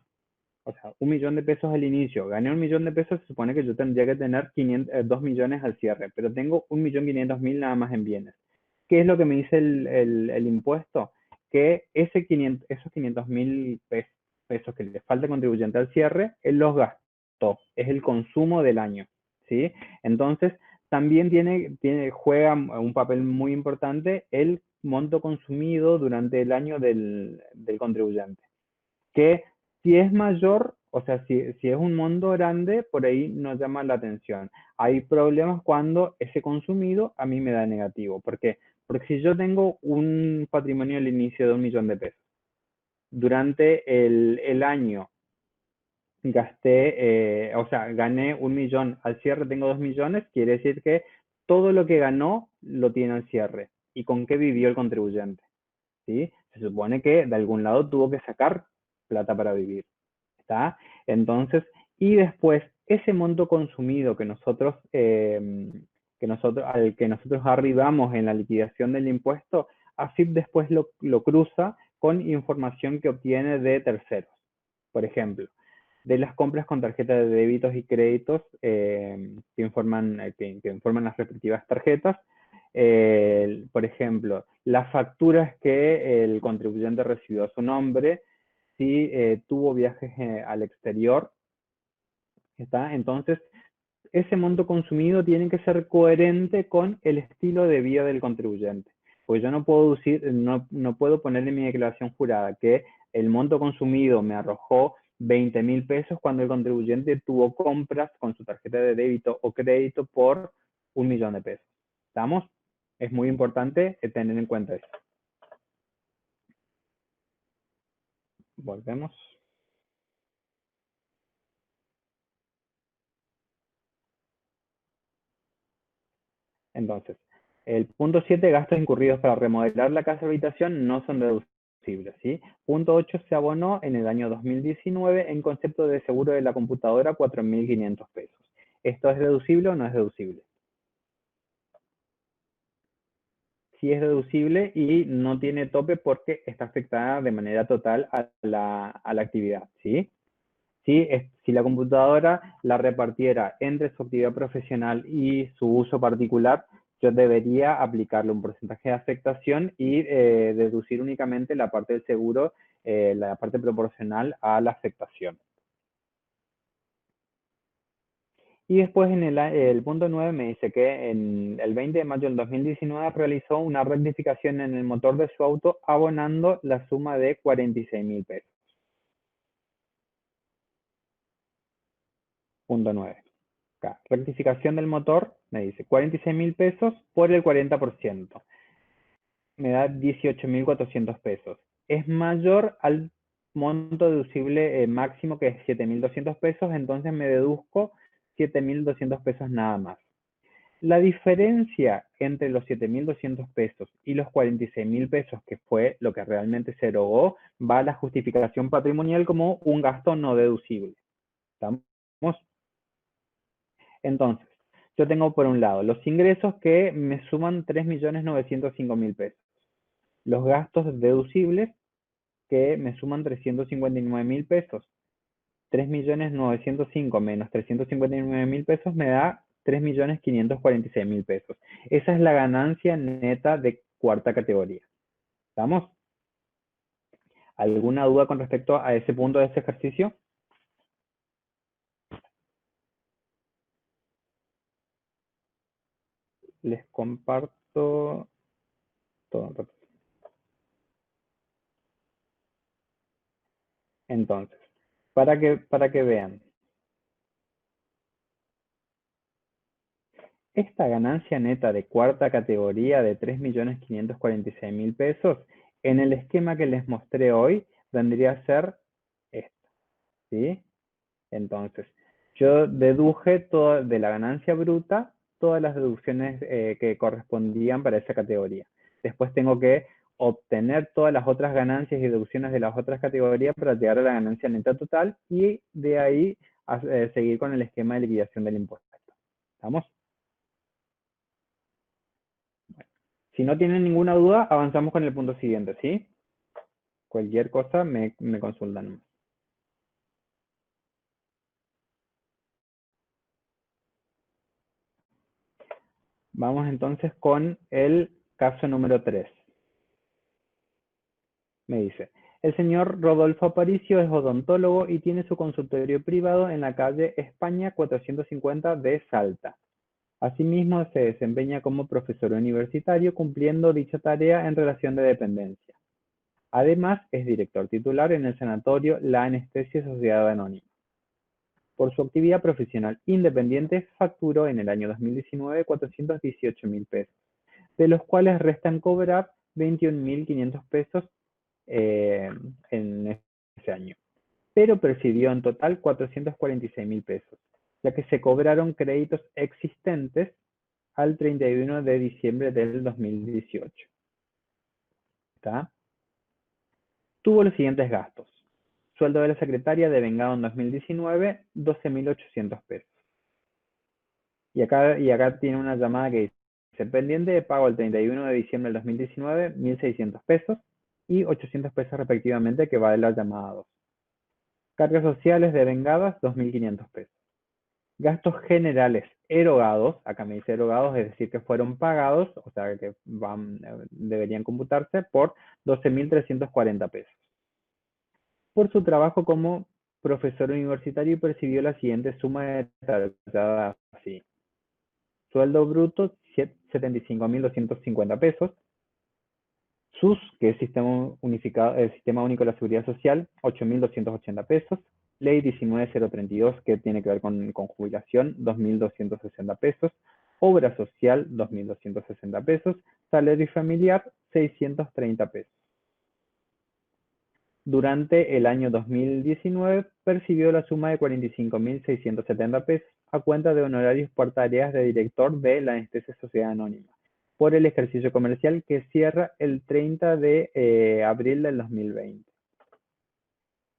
o sea, 1 millón de pesos al inicio, gané 1 millón de pesos, se supone que yo tendría que tener 2 millones al cierre, pero tengo 1.500.000 nada más en bienes. ¿Qué es lo que me dice el impuesto? Que esos 500.000 pesos que le falta contribuyente al cierre, él los gastó, es el consumo del año, ¿sí? Entonces, también juega un papel muy importante el monto consumido durante el año del contribuyente. Que si es mayor, o sea, si es un monto grande, por ahí nos llama la atención. Hay problemas cuando ese consumido a mí me da negativo. ¿Por qué? Porque si yo tengo un patrimonio al inicio de 1 millón de pesos, durante el año gasté, o sea, gané 1 millón, al cierre tengo 2 millones, quiere decir que todo lo que ganó lo tiene al cierre. ¿Y con qué vivió el contribuyente? ¿Sí? Se supone que de algún lado tuvo que sacar plata para vivir. ¿Está? Entonces, y después, ese monto consumido al que nosotros arribamos en la liquidación del impuesto, AFIP después lo cruza con información que obtiene de terceros. Por ejemplo, de las compras con tarjeta de débitos y créditos que informan las respectivas tarjetas. Por ejemplo, las facturas que el contribuyente recibió a su nombre, si tuvo viajes al exterior, ¿está? Entonces, ese monto consumido tiene que ser coherente con el estilo de vida del contribuyente. Pues yo no puedo poner en mi declaración jurada que el monto consumido me arrojó 20.000 pesos cuando el contribuyente tuvo compras con su tarjeta de débito o crédito por 1 millón de pesos. ¿Estamos? Es muy importante tener en cuenta eso. Volvemos. Entonces, el punto 7, gastos incurridos para remodelar la casa habitación no son deducibles, ¿sí? Punto 8, se abonó en el año 2019 en concepto de seguro de la computadora 4.500 pesos. ¿Esto es deducible o no es deducible? Sí es deducible y no tiene tope porque está afectada de manera total a la actividad, ¿sí? Si la computadora la repartiera entre su actividad profesional y su uso particular, yo debería aplicarle un porcentaje de afectación y deducir únicamente la parte del seguro, la parte proporcional a la afectación. Y después en el punto 9 me dice que en el 20 de mayo del 2019 realizó una rectificación en el motor de su auto abonando la suma de 46.000 pesos. Punto 9. Acá, rectificación del motor, me dice 46.000 pesos por el 40%. Me da 18.400 pesos. Es mayor al monto deducible máximo, que es 7.200 pesos, entonces me deduzco 7.200 pesos nada más. La diferencia entre los 7.200 pesos y los 46.000 pesos, que fue lo que realmente se erogó, va a la justificación patrimonial como un gasto no deducible. ¿Estamos? Entonces, yo tengo por un lado los ingresos que me suman 3.905.000 pesos. Los gastos deducibles que me suman 359.000 pesos. 3.905.000 menos 359.000 pesos me da 3.546.000 pesos. Esa es la ganancia neta de cuarta categoría. ¿Estamos? ¿Alguna duda con respecto a ese punto de este ejercicio? Les comparto todo. Entonces, para que vean. Esta ganancia neta de cuarta categoría de 3.546.000 pesos, en el esquema que les mostré hoy, vendría a ser esto, ¿sí? Entonces, yo deduje de la ganancia bruta todas las deducciones que correspondían para esa categoría. Después tengo que obtener todas las otras ganancias y deducciones de las otras categorías para llegar a la ganancia neta total y de ahí seguir con el esquema de liquidación del impuesto. ¿Estamos? Si no tienen ninguna duda, avanzamos con el punto siguiente, ¿sí? Cualquier cosa me consultan. Vamos entonces con el caso número 3. Me dice, el señor Rodolfo Aparicio es odontólogo y tiene su consultorio privado en la calle España 450 de Salta. Asimismo, se desempeña como profesor universitario cumpliendo dicha tarea en relación de dependencia. Además, es director titular en el sanatorio La Anestesia Sociedad Anónima. Por su actividad profesional independiente, facturó en el año 2019 418.000 pesos, de los cuales restan cobrar 21.500 pesos en ese año, pero percibió en total 446.000 pesos, ya que se cobraron créditos existentes al 31 de diciembre del 2018. ¿Está? Tuvo los siguientes gastos. Sueldo de la secretaria devengado en 2019, 12.800 pesos. Y acá tiene una llamada que dice, pendiente de pago el 31 de diciembre del 2019, 1.600 pesos y 800 pesos respectivamente, que va de la llamada 2. Cargas sociales devengadas, 2.500 pesos. Gastos generales erogados, acá me dice erogados, es decir, que fueron pagados, o sea, que deberían computarse por 12.340 pesos. Por su trabajo como profesor universitario percibió la siguiente suma detallada así. Sueldo bruto, 75.250 pesos. SUS, que es Sistema Único de la Seguridad Social, 8.280 pesos. Ley 19.032, que tiene que ver con jubilación, 2.260 pesos. Obra social, 2.260 pesos. Salario familiar, 630 pesos. Durante el año 2019 percibió la suma de 45.670 pesos a cuenta de honorarios por tareas de director de la Anestesia Sociedad Anónima por el ejercicio comercial que cierra el 30 de abril del 2020.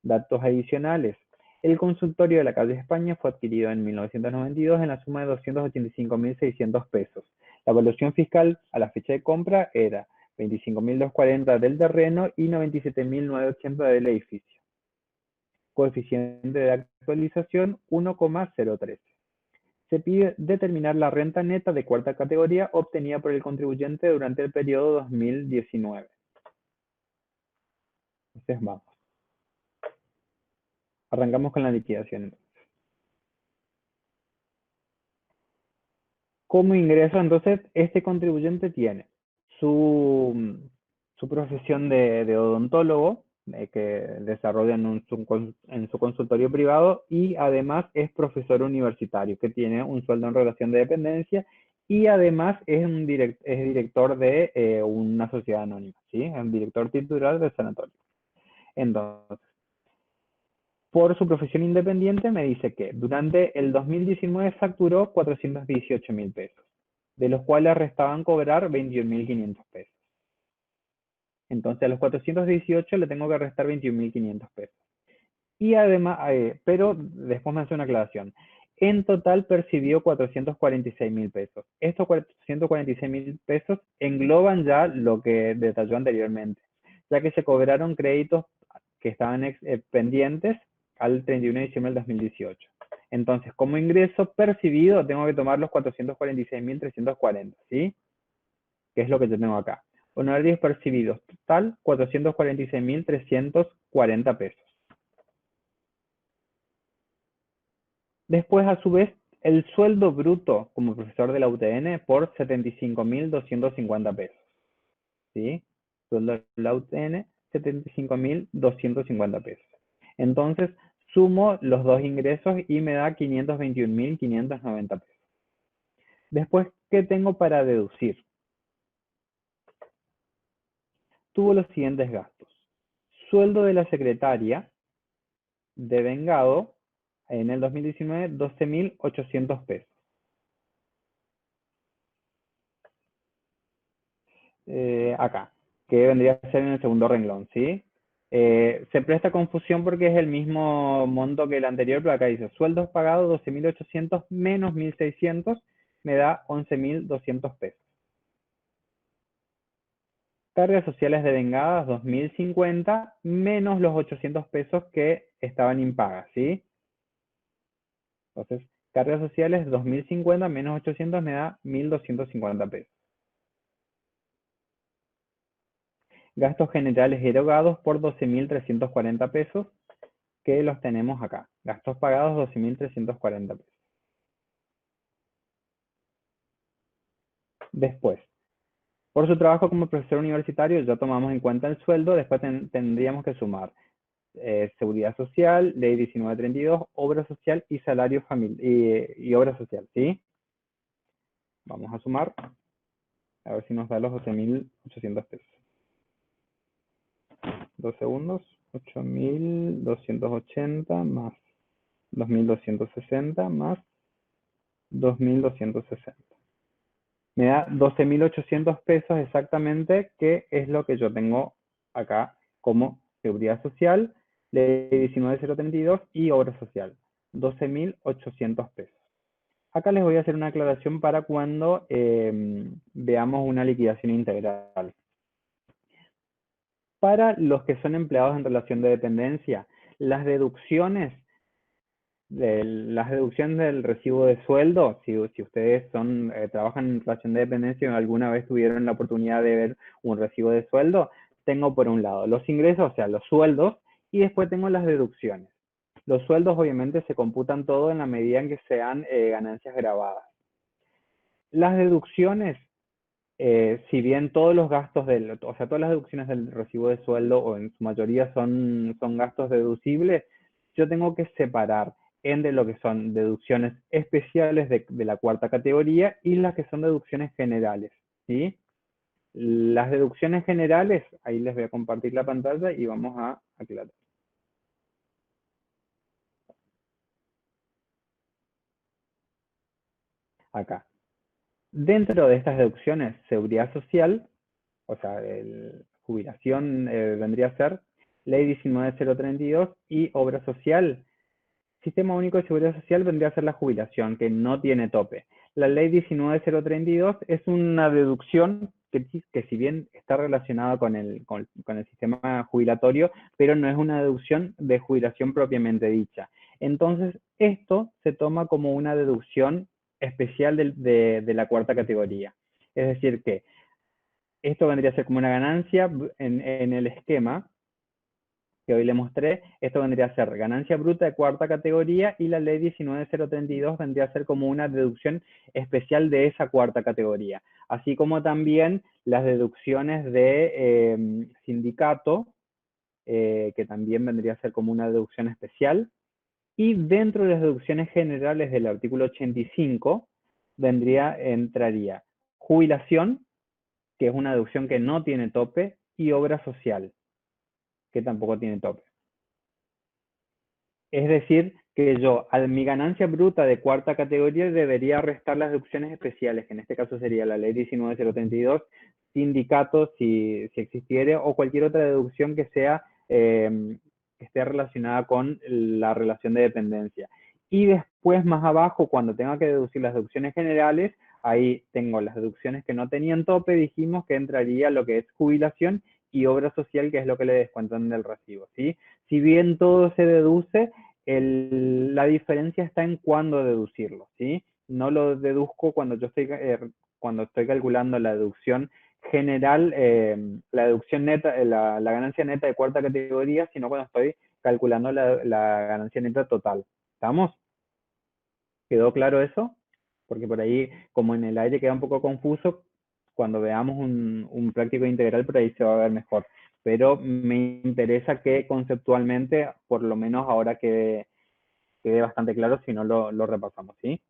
Datos adicionales. El consultorio de la calle España fue adquirido en 1992 en la suma de 285.600 pesos. La evaluación fiscal a la fecha de compra era 25.240 del terreno y 97.980 del edificio. Coeficiente de actualización 1,013. Se pide determinar la renta neta de cuarta categoría obtenida por el contribuyente durante el periodo 2019. Entonces vamos. Arrancamos con la liquidación. Como ingreso, entonces, este contribuyente tiene su profesión de odontólogo, que desarrolla en su consultorio privado, y además es profesor universitario, que tiene un sueldo en relación de dependencia, y además es director de una sociedad anónima, ¿sí? Es un director titular del sanatorio. Entonces, por su profesión independiente me dice que durante el 2019 facturó 418.000 pesos, de los cuales restaban cobrar 21.500 pesos. Entonces a los 418 le tengo que restar 21.500 pesos. Y además, pero después me hace una aclaración. En total percibió 446.000 pesos. Estos 446.000 pesos engloban ya lo que detalló anteriormente, ya que se cobraron créditos que estaban pendientes al 31 de diciembre del 2018. Entonces, como ingreso percibido, tengo que tomar los 446.340, ¿sí? Que es lo que yo tengo acá. Honorarios percibidos, total 446.340 pesos. Después, a su vez, el sueldo bruto como profesor de la UTN por 75.250 pesos. ¿Sí? Sueldo de la UTN, 75.250 pesos. Entonces, sumo los dos ingresos y me da 521.590 pesos. Después, ¿qué tengo para deducir? Tuvo los siguientes gastos. Sueldo de la secretaria de vengado en el 2019, 12.800 pesos. Acá, que vendría a ser en el segundo renglón, ¿sí? Se presta confusión porque es el mismo monto que el anterior, pero acá dice sueldos pagados 12.800 menos 1.600 me da 11.200 pesos. Cargas sociales devengadas 2.050 menos los 800 pesos que estaban impagas, ¿sí? Entonces, cargas sociales 2.050 menos 800 me da 1.250 pesos. Gastos generales erogados por 12.340 pesos, que los tenemos acá. Gastos pagados 12.340 pesos. Después, por su trabajo como profesor universitario, ya tomamos en cuenta el sueldo, después tendríamos que sumar seguridad social, ley 1932, obra social y salario familiar y obra social, ¿sí? Vamos a sumar, a ver si nos da los 12.800 pesos. 2 segundos, 8.280 más 2.260 más 2.260. Me da 12.800 pesos exactamente, que es lo que yo tengo acá como seguridad social, ley 19.032 y obra social. 12.800 pesos. Acá les voy a hacer una aclaración para cuando veamos una liquidación integral. Para los que son empleados en relación de dependencia, las deducciones del recibo de sueldo, si ustedes trabajan en relación de dependencia o alguna vez tuvieron la oportunidad de ver un recibo de sueldo, tengo por un lado los ingresos, o sea, los sueldos, y después tengo las deducciones. Los sueldos obviamente se computan todo en la medida en que sean ganancias grabadas. Las deducciones, si bien todos los gastos, todas las deducciones del recibo de sueldo, o en su mayoría son gastos deducibles, yo tengo que separar entre lo que son deducciones especiales de la cuarta categoría y las que son deducciones generales, ¿sí? Las deducciones generales, ahí les voy a compartir la pantalla y vamos a aclarar. Acá. Dentro de estas deducciones, seguridad social, o sea, jubilación vendría a ser Ley 19032 y obra social. Sistema Único de Seguridad Social vendría a ser la jubilación, que no tiene tope. La Ley 19032 es una deducción que si bien está relacionada con el sistema jubilatorio, pero no es una deducción de jubilación propiamente dicha. Entonces, esto se toma como una deducción especial de la cuarta categoría. Es decir, que esto vendría a ser como una ganancia en el esquema que hoy le mostré. Esto vendría a ser ganancia bruta de cuarta categoría y la ley 19032 vendría a ser como una deducción especial de esa cuarta categoría. Así como también las deducciones de sindicato, que también vendría a ser como una deducción especial. Y dentro de las deducciones generales del artículo 85, entraría jubilación, que es una deducción que no tiene tope, y obra social, que tampoco tiene tope. Es decir, que yo, a mi ganancia bruta de cuarta categoría, debería restar las deducciones especiales, que en este caso sería la ley 19032, sindicatos, si existiere, o cualquier otra deducción que sea que esté relacionada con la relación de dependencia. Y después, más abajo, cuando tenga que deducir las deducciones generales, ahí tengo las deducciones que no tenían tope, dijimos que entraría lo que es jubilación y obra social, que es lo que le descuentan del recibo, ¿sí? Si bien todo se deduce, la diferencia está en cuándo deducirlo, ¿sí? No lo deduzco cuando yo estoy calculando la deducción general, la deducción neta, la ganancia neta de cuarta categoría, sino cuando estoy calculando la ganancia neta total. ¿Estamos? ¿Quedó claro eso? Porque por ahí, como en el aire queda un poco confuso, cuando veamos un práctico integral, por ahí se va a ver mejor. Pero me interesa que conceptualmente, por lo menos ahora quede bastante claro, si no lo repasamos, ¿sí?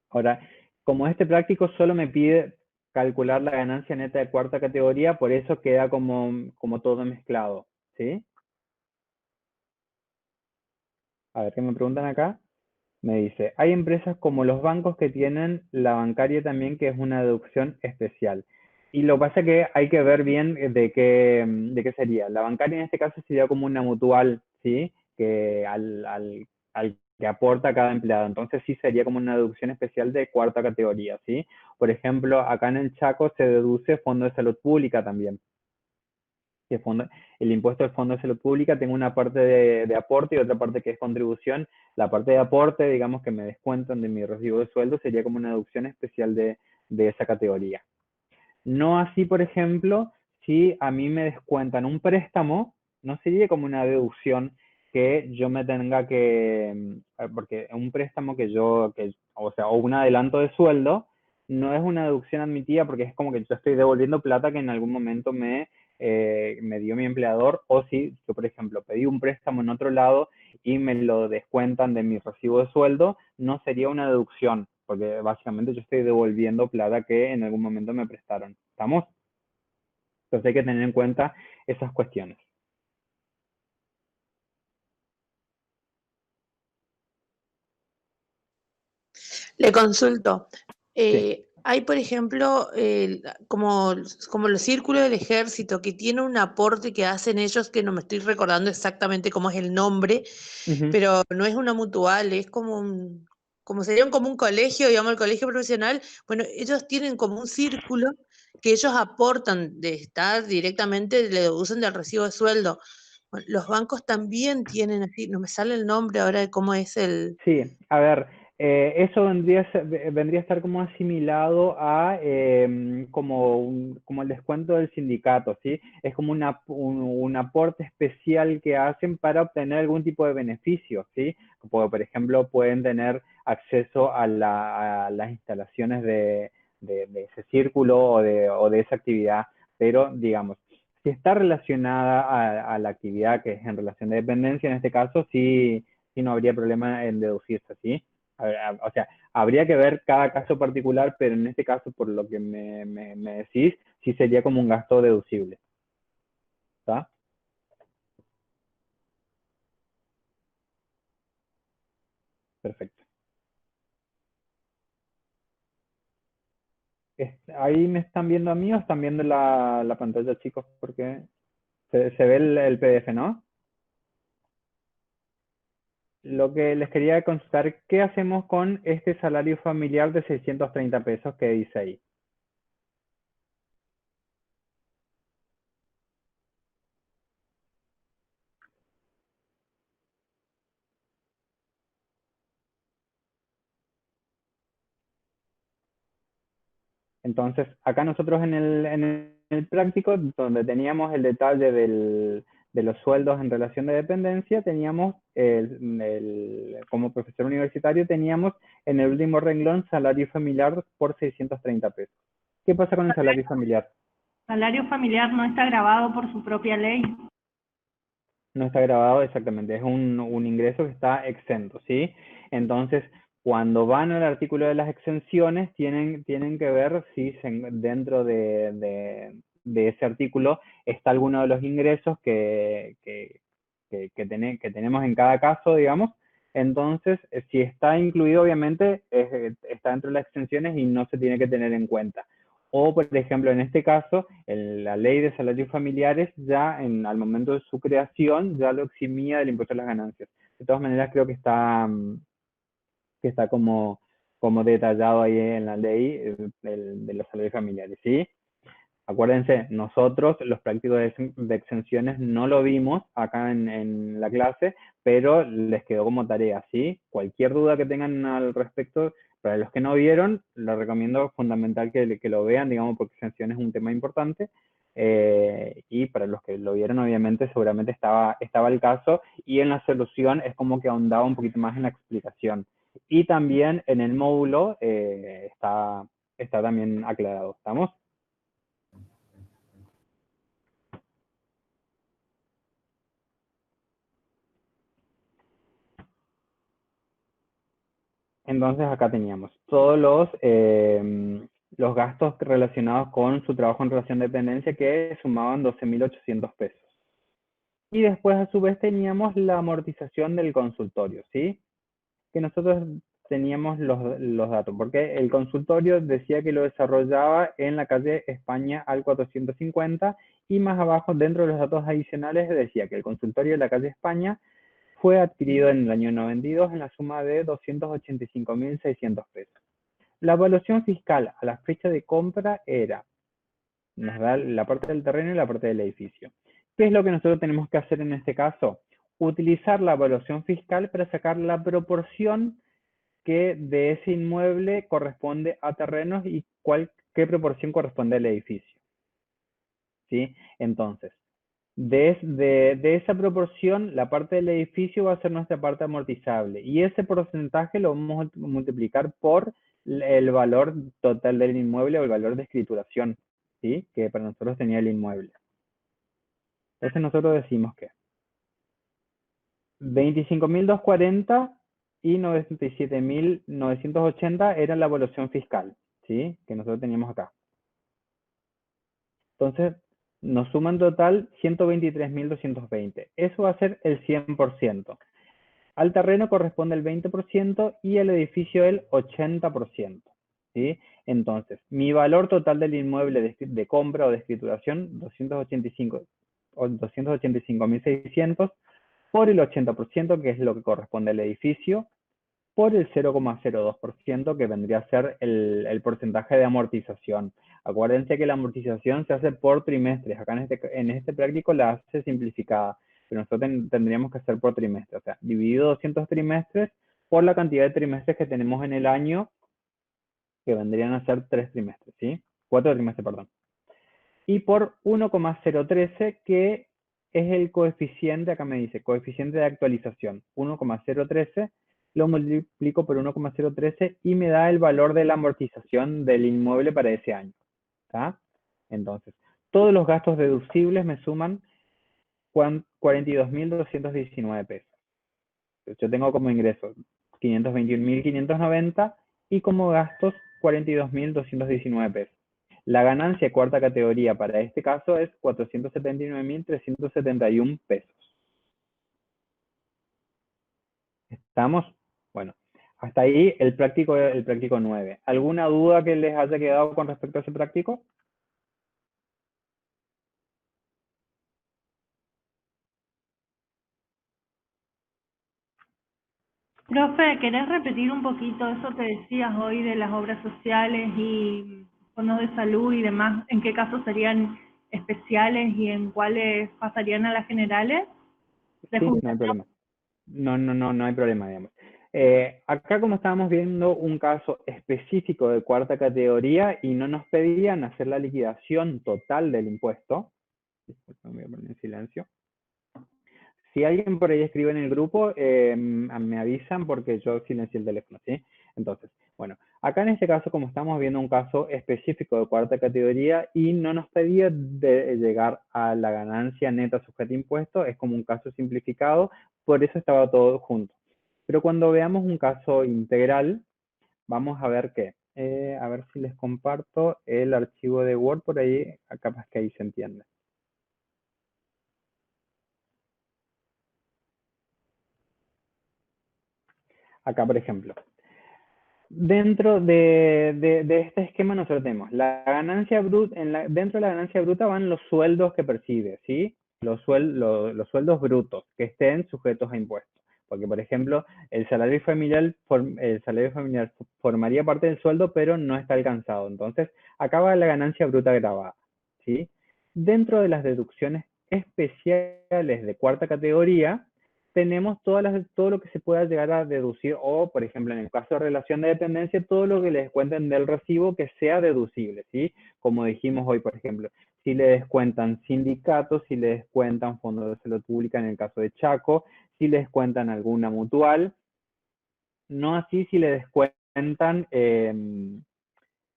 Ahora, como este práctico solo me pide calcular la ganancia neta de cuarta categoría, por eso queda como todo mezclado, ¿sí? A ver, ¿qué me preguntan acá? Me dice, hay empresas como los bancos que tienen la bancaria también, que es una deducción especial. Y lo que pasa es que hay que ver bien de qué sería. La bancaria en este caso sería como una mutual, ¿sí? Que al que aporta cada empleado. Entonces sí sería como una deducción especial de cuarta categoría, ¿sí? Por ejemplo, acá en el Chaco se deduce Fondo de Salud Pública también. Que el impuesto del Fondo de Salud Pública tengo una parte de aporte y otra parte que es contribución. La parte de aporte, digamos que me descuentan de mi recibo de sueldo, sería como una deducción especial de esa categoría. No así, por ejemplo, si a mí me descuentan un préstamo, no sería como una deducción que yo me tenga porque un préstamo o un adelanto de sueldo, no es una deducción admitida porque es como que yo estoy devolviendo plata que en algún momento me dio mi empleador, o si yo, por ejemplo, pedí un préstamo en otro lado y me lo descuentan de mi recibo de sueldo, no sería una deducción, porque básicamente yo estoy devolviendo plata que en algún momento me prestaron. ¿Estamos? Entonces hay que tener en cuenta esas cuestiones. Le consulto. Sí. Hay, por ejemplo, como los círculos del ejército, que tiene un aporte que hacen ellos, que no me estoy recordando exactamente cómo es el nombre, pero no es una mutual, es como sería como un colegio, digamos, el colegio profesional. Bueno, ellos tienen como un círculo que ellos aportan de estar directamente, le deducen del recibo de sueldo. Bueno, los bancos también tienen así, no me sale el nombre ahora de cómo es el... Sí, a ver, eso vendría a estar como asimilado a como el descuento del sindicato, ¿sí? Es como un aporte especial que hacen para obtener algún tipo de beneficio, ¿sí? Como, por ejemplo, pueden tener acceso a las instalaciones de ese círculo o de esa actividad, pero digamos, si está relacionada a la actividad que es en relación de dependencia, en este caso sí no habría problema en deducirse, ¿sí? O sea, habría que ver cada caso particular, pero en este caso, por lo que me decís, sí sería como un gasto deducible. ¿Está? Perfecto. ¿Ahí me están viendo a mí o están viendo la pantalla, chicos? Porque se ve el PDF, ¿no? Lo que les quería consultar, ¿qué hacemos con este salario familiar de 630 pesos que dice ahí? Entonces, acá nosotros en el práctico, donde teníamos el detalle de los sueldos en relación de dependencia, teníamos, como profesor universitario, teníamos en el último renglón salario familiar por 630 pesos. ¿Qué pasa con el salario familiar? Salario familiar no está grabado por su propia ley. No está grabado exactamente, es un ingreso que está exento, ¿sí? Entonces, cuando van al artículo de las exenciones, tienen que ver si dentro de ese artículo está alguno de los ingresos que tenemos en cada caso, digamos. Entonces, si está incluido, obviamente, está dentro de las exenciones y no se tiene que tener en cuenta. O, por ejemplo, en este caso, la ley de salarios familiares ya al momento de su creación ya lo eximía del impuesto a las ganancias. De todas maneras, creo que está como detallado ahí en la ley de los salarios familiares, ¿sí? Acuérdense, nosotros los prácticos de exenciones no lo vimos acá en la clase, pero les quedó como tarea, ¿sí? Cualquier duda que tengan al respecto, para los que no vieron, les recomiendo fundamental que lo vean, digamos, porque exenciones es un tema importante. Y para los que lo vieron, obviamente, seguramente estaba el caso, y en la solución es como que ahondaba un poquito más en la explicación. Y también en el módulo está también aclarado, ¿estamos? Entonces acá teníamos todos los gastos relacionados con su trabajo en relación de dependencia que sumaban 12.800 pesos. Y después a su vez teníamos la amortización del consultorio, ¿sí? Que nosotros teníamos los datos, porque el consultorio decía que lo desarrollaba en la calle España al 450 y más abajo dentro de los datos adicionales decía que el consultorio de la calle España fue adquirido en el año 92 en la suma de 285.600 pesos. La evaluación fiscal a la fecha de compra nos da la parte del terreno y la parte del edificio. ¿Qué es lo que nosotros tenemos que hacer en este caso? Utilizar la evaluación fiscal para sacar la proporción que de ese inmueble corresponde a terrenos y qué proporción corresponde al edificio. ¿Sí? Entonces, de esa proporción, la parte del edificio va a ser nuestra parte amortizable y ese porcentaje lo vamos a multiplicar por el valor total del inmueble o el valor de escrituración, ¿sí? Que para nosotros tenía el inmueble. Entonces nosotros decimos que 25.240 y 97.980 era la evaluación fiscal, ¿sí? Que nosotros teníamos acá. Entonces, nos suma en total 123.220. Eso va a ser el 100%. Al terreno corresponde el 20% y al edificio el 80%. ¿Sí? Entonces, mi valor total del inmueble de compra o de escrituración, 285.600 por el 80%, que es lo que corresponde al edificio, por el 0,02%, que vendría a ser el porcentaje de amortización. Acuérdense que la amortización se hace por trimestres. Acá en este práctico la hace simplificada, pero nosotros tendríamos que hacer por trimestre. O sea, dividido 200 trimestres por la cantidad de trimestres que tenemos en el año, que vendrían a ser 3 trimestres, ¿sí? 4 trimestres, perdón. Y por 1,013, que es el coeficiente, acá me dice, coeficiente de actualización, 1,013, lo multiplico por 1,013 y me da el valor de la amortización del inmueble para ese año. ¿Está? Entonces, todos los gastos deducibles me suman 42.219 pesos. Yo tengo como ingresos 521.590 y como gastos 42.219 pesos. La ganancia cuarta categoría para este caso es 479.371 pesos. ¿Estamos? Bueno, hasta ahí el práctico 9. ¿Alguna duda que les haya quedado con respecto a ese práctico? Profe, ¿querés repetir un poquito eso que decías hoy de las obras sociales y fondos de salud y demás? ¿En qué casos serían especiales y en cuáles pasarían a las generales? Sí, no hay problema. No hay problema, digamos. Acá como estábamos viendo un caso específico de cuarta categoría y no nos pedían hacer la liquidación total del impuesto. Disculpen, voy a poner en silencio. Si alguien por ahí escribe en el grupo, me avisan porque yo silencié el teléfono, ¿sí? Entonces, bueno, acá en este caso, como estamos viendo un caso específico de cuarta categoría y no nos pedía llegar a la ganancia neta sujeta a impuesto, es como un caso simplificado, por eso estaba todo junto. Pero cuando veamos un caso integral, vamos a ver qué. A ver si les comparto el archivo de Word por ahí, capaz que ahí se entiende. Acá, por ejemplo, dentro de este esquema nosotros tenemos la ganancia bruta, dentro de la ganancia bruta van los sueldos que percibe, ¿sí? Los sueldos brutos que estén sujetos a impuestos. Porque, por ejemplo, el salario familiar formaría parte del sueldo, pero no está alcanzado. Entonces, acá va la ganancia bruta grabada, ¿sí? Dentro de las deducciones especiales de cuarta categoría, tenemos todo lo que se pueda llegar a deducir, o por ejemplo en el caso de relación de dependencia, todo lo que les descuenten del recibo que sea deducible, ¿sí? Como dijimos hoy, por ejemplo, si le descuentan sindicatos, si le descuentan fondos de salud pública en el caso de Chaco, si le descuentan alguna mutual, no así si le descuentan,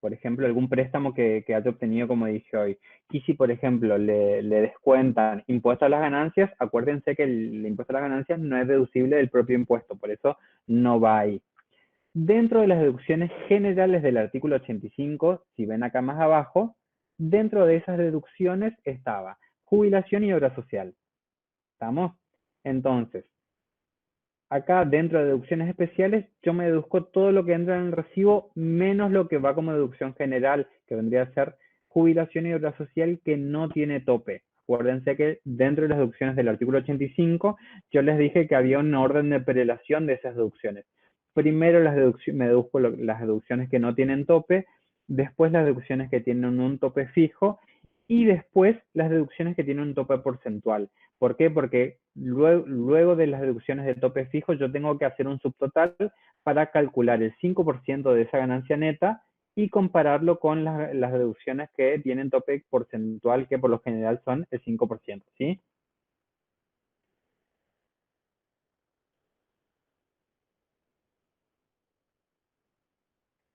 por ejemplo, algún préstamo que haya obtenido, como dije hoy. Y si, por ejemplo, le descuentan impuesto a las ganancias, acuérdense que el impuesto a las ganancias no es deducible del propio impuesto, por eso no va ahí. Dentro de las deducciones generales del artículo 85, si ven acá más abajo, dentro de esas deducciones estaba jubilación y obra social. ¿Estamos? Entonces, acá dentro de deducciones especiales, yo me deduzco todo lo que entra en el recibo menos lo que va como deducción general, que vendría a ser jubilación y obra social que no tiene tope. Acuérdense que dentro de las deducciones del artículo 85, yo les dije que había un orden de prelación de esas deducciones. Primero me deduzco las deducciones que no tienen tope, después las deducciones que tienen un tope fijo y después las deducciones que tienen un tope porcentual. ¿Por qué? Porque luego de las deducciones de tope fijo, yo tengo que hacer un subtotal para calcular el 5% de esa ganancia neta y compararlo con las deducciones que tienen tope porcentual, que por lo general son el 5%, ¿sí?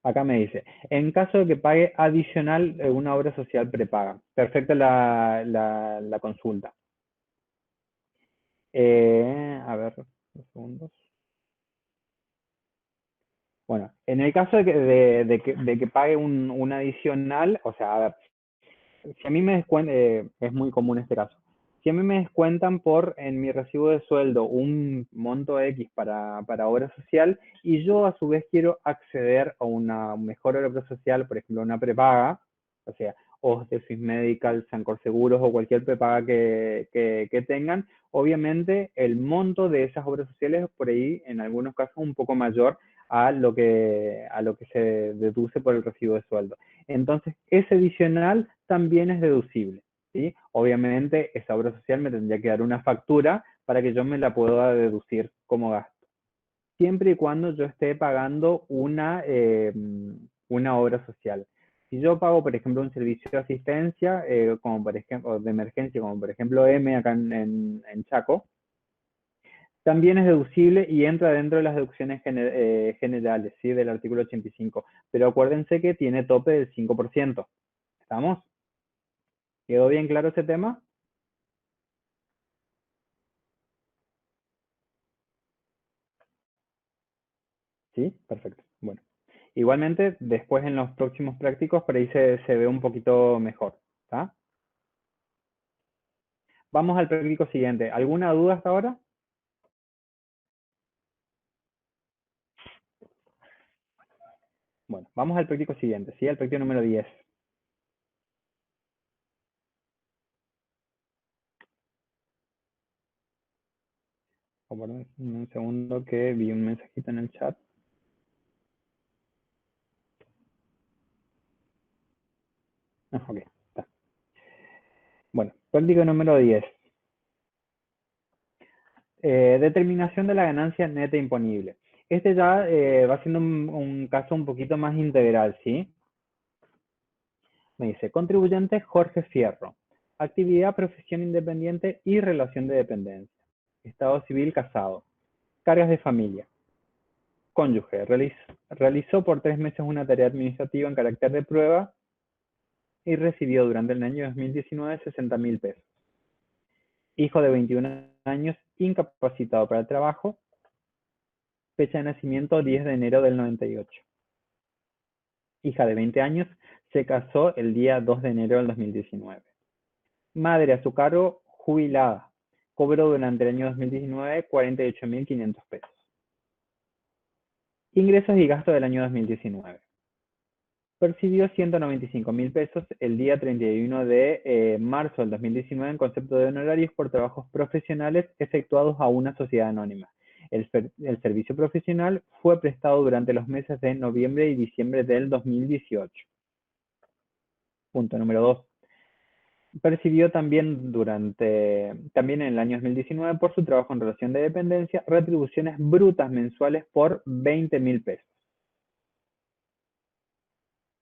Acá me dice, en caso de que pague adicional una obra social prepaga. Perfecta la consulta. A ver, 2 segundos. Bueno, en el caso de que pague un adicional, o sea, a ver, si a mí me descuentan, es muy común este caso, si a mí me descuentan en mi recibo de sueldo un monto X para obra social y yo a su vez quiero acceder a una mejor obra social, por ejemplo, una prepaga, o sea, Swiss Medical, Sancor Seguros o cualquier prepaga que tengan, obviamente el monto de esas obras sociales es por ahí, en algunos casos, un poco mayor a lo que se deduce por el recibo de sueldo. Entonces, ese adicional también es deducible, ¿sí? Obviamente, esa obra social me tendría que dar una factura para que yo me la pueda deducir como gasto. Siempre y cuando yo esté pagando una obra social. Si yo pago, por ejemplo, un servicio de asistencia, como por ejemplo, de emergencia, como por ejemplo M acá en Chaco, también es deducible y entra dentro de las deducciones generales, ¿sí? Del artículo 85. Pero acuérdense que tiene tope del 5%. ¿Estamos? ¿Quedó bien claro ese tema? ¿Sí? Perfecto. Bueno. Igualmente, después en los próximos prácticos, por ahí se ve un poquito mejor. ¿Está? Vamos al práctico siguiente. ¿Alguna duda hasta ahora? Bueno, vamos al práctico siguiente, ¿sí? Al práctico número 10. Un segundo que vi un mensajito en el chat. Ok, está. Bueno, práctico número 10. Determinación de la ganancia neta imponible. Este ya va siendo un caso un poquito más integral, ¿sí? Me dice, contribuyente Jorge Fierro. Actividad, profesión independiente y relación de dependencia. Estado civil casado. Cargas de familia. Cónyuge. Realizó por 3 meses una tarea administrativa en carácter de prueba y recibió durante el año 2019 60.000 pesos. Hijo de 21 años, incapacitado para el trabajo. Fecha de nacimiento 10 de enero del 98. Hija de 20 años, se casó el día 2 de enero del 2019. Madre a su cargo, jubilada. Cobró durante el año 2019 48.500 pesos. Ingresos y gastos del año 2019. Percibió 195.000 pesos el día 31 de marzo del 2019 en concepto de honorarios por trabajos profesionales efectuados a una sociedad anónima. El servicio profesional fue prestado durante los meses de noviembre y diciembre del 2018. Punto número 2. Percibió también en el año 2019 por su trabajo en relación de dependencia retribuciones brutas mensuales por 20.000 pesos.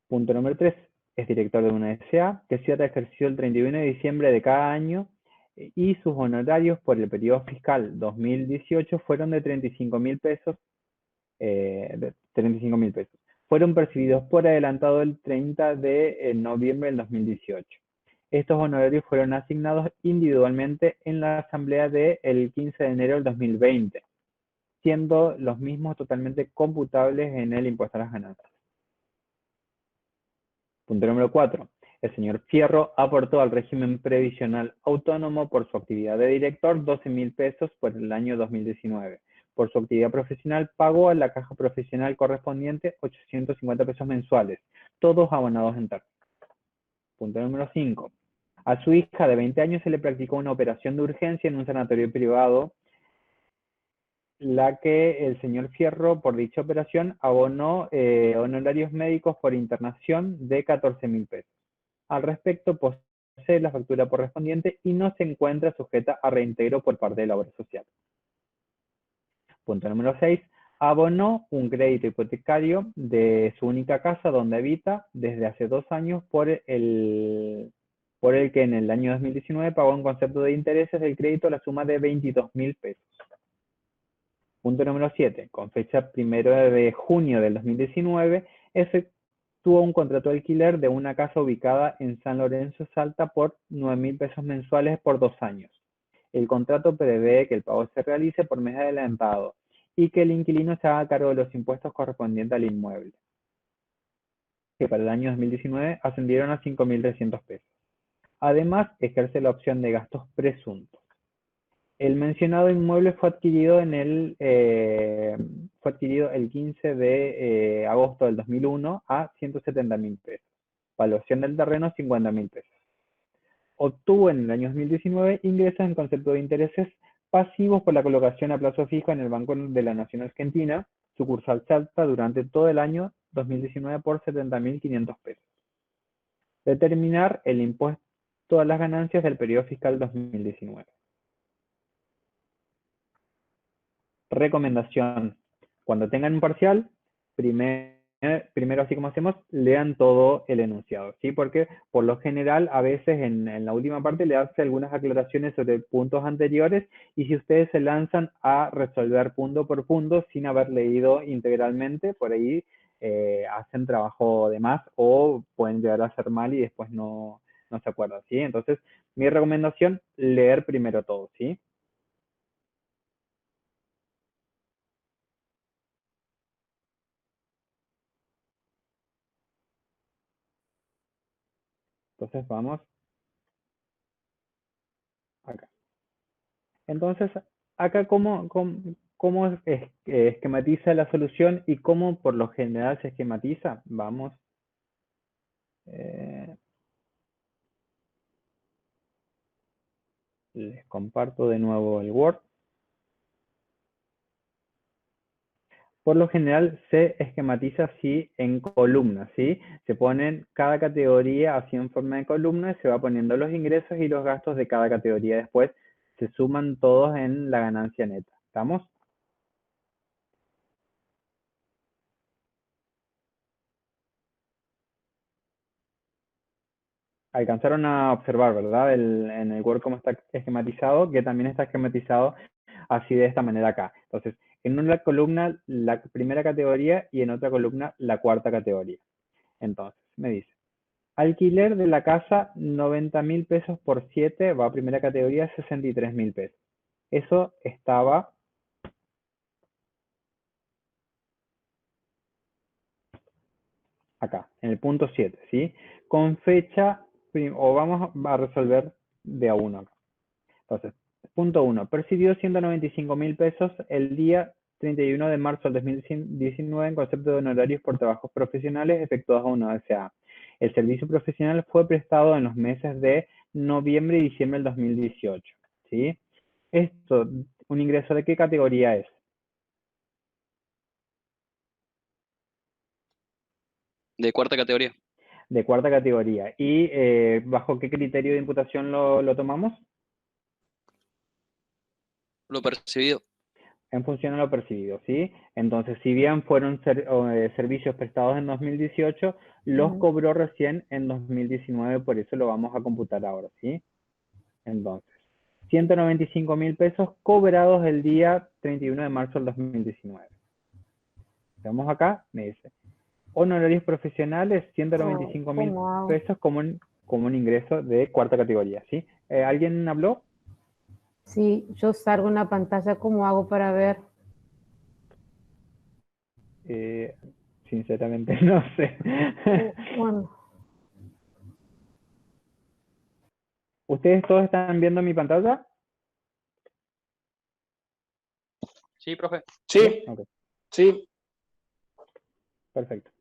Punto número 3. Es director de una SA que cierra ejerció el 31 de diciembre de cada año y sus honorarios por el periodo fiscal 2018 fueron de 35.000 pesos. Fueron percibidos por adelantado el 30 de noviembre del 2018. Estos honorarios fueron asignados individualmente en la asamblea del 15 de enero del 2020, siendo los mismos totalmente computables en el impuesto a las ganancias. Punto número 4. El señor Fierro aportó al régimen previsional autónomo por su actividad de director 12.000 pesos por el año 2019. Por su actividad profesional pagó a la caja profesional correspondiente 850 pesos mensuales, todos abonados en términos. Punto número 5. A su hija de 20 años se le practicó una operación de urgencia en un sanatorio privado, la que el señor Fierro, por dicha operación, abonó honorarios médicos por internación de 14.000 pesos. Al respecto, posee la factura correspondiente y no se encuentra sujeta a reintegro por parte de la obra social. Punto número 6. Abonó un crédito hipotecario de su única casa donde habita desde hace 2 años por el que en el año 2019 pagó en concepto de intereses del crédito la suma de 22.000 pesos. Punto número 7. Con fecha 1 de junio del 2019, efectuó un contrato de alquiler de una casa ubicada en San Lorenzo, Salta, por 9.000 pesos mensuales por 2 años. El contrato prevé que el pago se realice por mes adelantado y que el inquilino se haga cargo de los impuestos correspondientes al inmueble, que para el año 2019 ascendieron a 5.300 pesos. Además, ejerce la opción de gastos presuntos. El mencionado inmueble fue adquirido el 15 de agosto del 2001 a 170.000 pesos. Valuación del terreno 50.000 pesos. Obtuvo en el año 2019 ingresos en concepto de intereses pasivos por la colocación a plazo fijo en el Banco de la Nación Argentina, sucursal Salta, durante todo el año 2019 por 70.500 pesos. Determinar el impuesto a las ganancias del periodo fiscal 2019. Recomendación: cuando tengan un parcial, primero, así como hacemos, lean todo el enunciado, ¿sí? Porque por lo general a veces en la última parte le hace algunas aclaraciones sobre puntos anteriores, y si ustedes se lanzan a resolver punto por punto sin haber leído integralmente, por ahí hacen trabajo de más o pueden llegar a hacer mal y después no no se acuerda, ¿sí? Entonces, mi recomendación, leer primero todo, ¿sí? Entonces, vamos acá. Entonces, acá, ¿cómo esquematiza la solución y cómo por lo general se esquematiza? Vamos. Les comparto de nuevo el Word. Por lo general se esquematiza así en columnas, ¿sí? Se ponen cada categoría así en forma de columna y se va poniendo los ingresos y los gastos de cada categoría. Después se suman todos en la ganancia neta. ¿Estamos? Alcanzaron a observar, ¿verdad? En el Word cómo está esquematizado, que también está esquematizado así de esta manera acá. Entonces, en una columna la primera categoría y en otra columna la cuarta categoría. Entonces, me dice, alquiler de la casa, 90.000 pesos por 7, va a primera categoría, 63.000 pesos. Eso estaba acá, en el punto 7, ¿sí? Con fecha, o vamos a resolver de a uno acá. Entonces, punto 1, percibió 195.000 pesos el día 31 de marzo del 2019 en concepto de honorarios por trabajos profesionales efectuados a una OSA. El servicio profesional fue prestado en los meses de noviembre y diciembre del 2018, ¿sí? Esto, ¿un ingreso de qué categoría es? De cuarta categoría. De cuarta categoría. ¿Y bajo qué criterio de imputación lo tomamos? Lo percibido. En función a lo percibido, ¿sí? Entonces, si bien fueron servicios prestados en 2018, los cobró recién en 2019, por eso lo vamos a computar ahora, ¿sí? Entonces, 195.000 pesos cobrados el día 31 de marzo del 2019. Vemos acá, me dice, honorarios profesionales, 195.000 pesos como un ingreso de cuarta categoría, ¿sí? ¿Alguien habló? Sí, yo salgo en la pantalla, ¿cómo hago para ver? Sinceramente no sé. Bueno, ¿Ustedes todos están viendo mi pantalla? Sí, profe. Sí, Ok, sí. perfecto.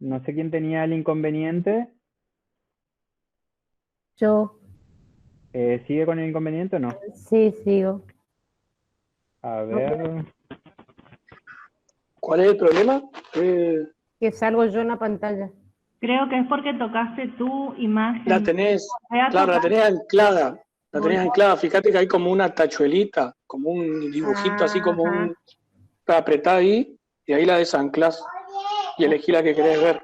No sé quién tenía el inconveniente. yo ¿Sigue con el inconveniente o no? sí sigo. A ver. ¿Cuál es el problema? Que salgo yo en la pantalla. Creo que es porque tocaste tu imagen. La tenés, Volvé a claro, la tocar. tenés anclada. La tenés Volvé- anclada. Fíjate que hay como una tachuelita, como un dibujito así, como Ajá. un... Apretá ahí y ahí la desanclás y elegí la que querés ver.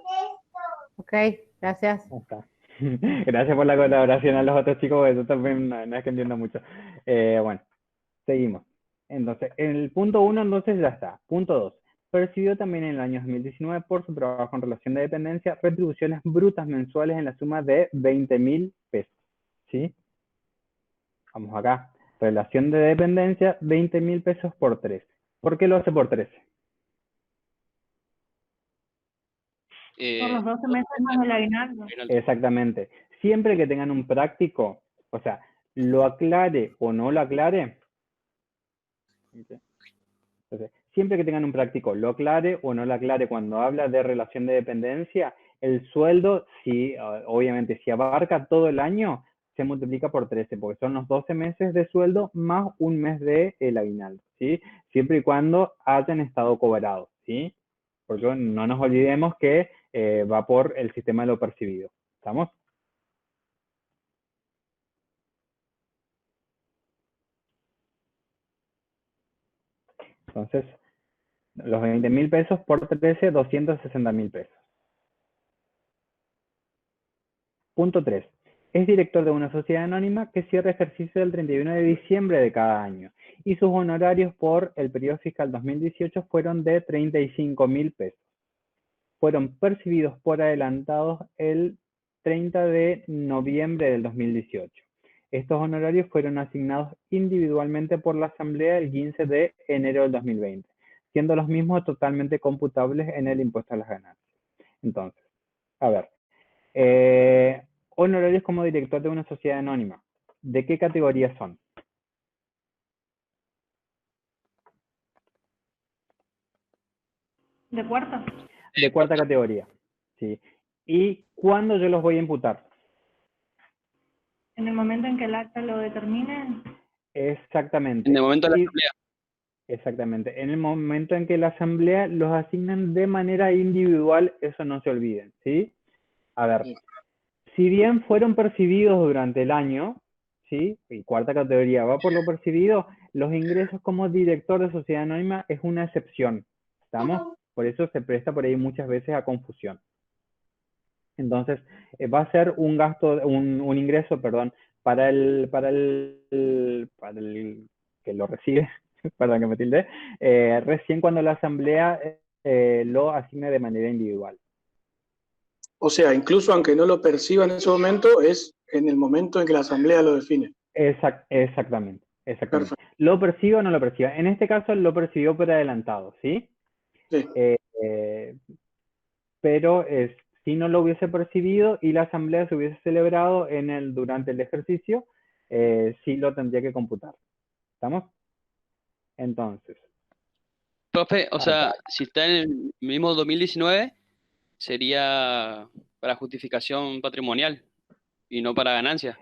Ok, gracias. Está. Gracias por la colaboración a los otros chicos, porque yo también no es que entiendo mucho. Bueno, seguimos. Entonces, en el punto 1, entonces ya está. Punto 2. Percibió también en el año 2019 por su trabajo en relación de dependencia retribuciones brutas mensuales en la suma de 20.000 pesos. ¿Sí? Vamos acá. Relación de dependencia, 20.000 pesos por 13. ¿Por qué lo hace por 13? Por los 12 meses más del aguinaldo. Exactamente. Siempre que tengan un práctico, o sea, lo aclare o no lo aclare. Entonces, siempre que tengan un práctico, lo aclare o no lo aclare cuando habla de relación de dependencia, el sueldo, si, obviamente, si abarca todo el año, se multiplica por 13, porque son los 12 meses de sueldo más un mes de el aguinaldo, ¿sí? Siempre y cuando hayan estado cobrados, ¿sí? Porque no nos olvidemos que va por el sistema de lo percibido. ¿Estamos? Entonces, los 20.000 pesos por 13, 260.000 pesos. Punto 3. Es director de una sociedad anónima que cierra ejercicio el 31 de diciembre de cada año y sus honorarios por el periodo fiscal 2018 fueron de 35.000 pesos. Fueron percibidos por adelantados el 30 de noviembre del 2018. Estos honorarios fueron asignados individualmente por la Asamblea el 15 de enero del 2020, siendo los mismos totalmente computables en el impuesto a las ganancias. Entonces, a ver, honorarios como director de una sociedad anónima, ¿de qué categoría son? ¿De cuarta? De cuarta categoría, ¿sí? ¿Y cuándo yo los voy a imputar? En el momento en que el acta lo determine. Exactamente. En el momento de la Y- asamblea. Exactamente. En el momento en que la asamblea los asignan de manera individual, eso no se olviden, ¿sí? A ver, si bien fueron percibidos durante el año, ¿sí? Y cuarta categoría va por lo percibido, los ingresos como director de sociedad anónima es una excepción, ¿estamos? Por eso se presta por ahí muchas veces a confusión. Entonces, va a ser un gasto, un ingreso, perdón, para el que lo recibe, perdón que me tilde, recién cuando la asamblea lo asigne de manera individual. O sea, incluso aunque no lo perciba en ese momento, es en el momento en que la asamblea lo define. Exactamente. Perfecto. ¿Lo percibo o no lo percibo? En este caso lo percibió por adelantado, ¿sí? Sí. Pero si no lo hubiese percibido y la asamblea se hubiese celebrado durante el ejercicio, sí lo tendría que computar. ¿Estamos? Entonces. Profe, o sea, si está en el mismo 2019, sería para justificación patrimonial y no para ganancia.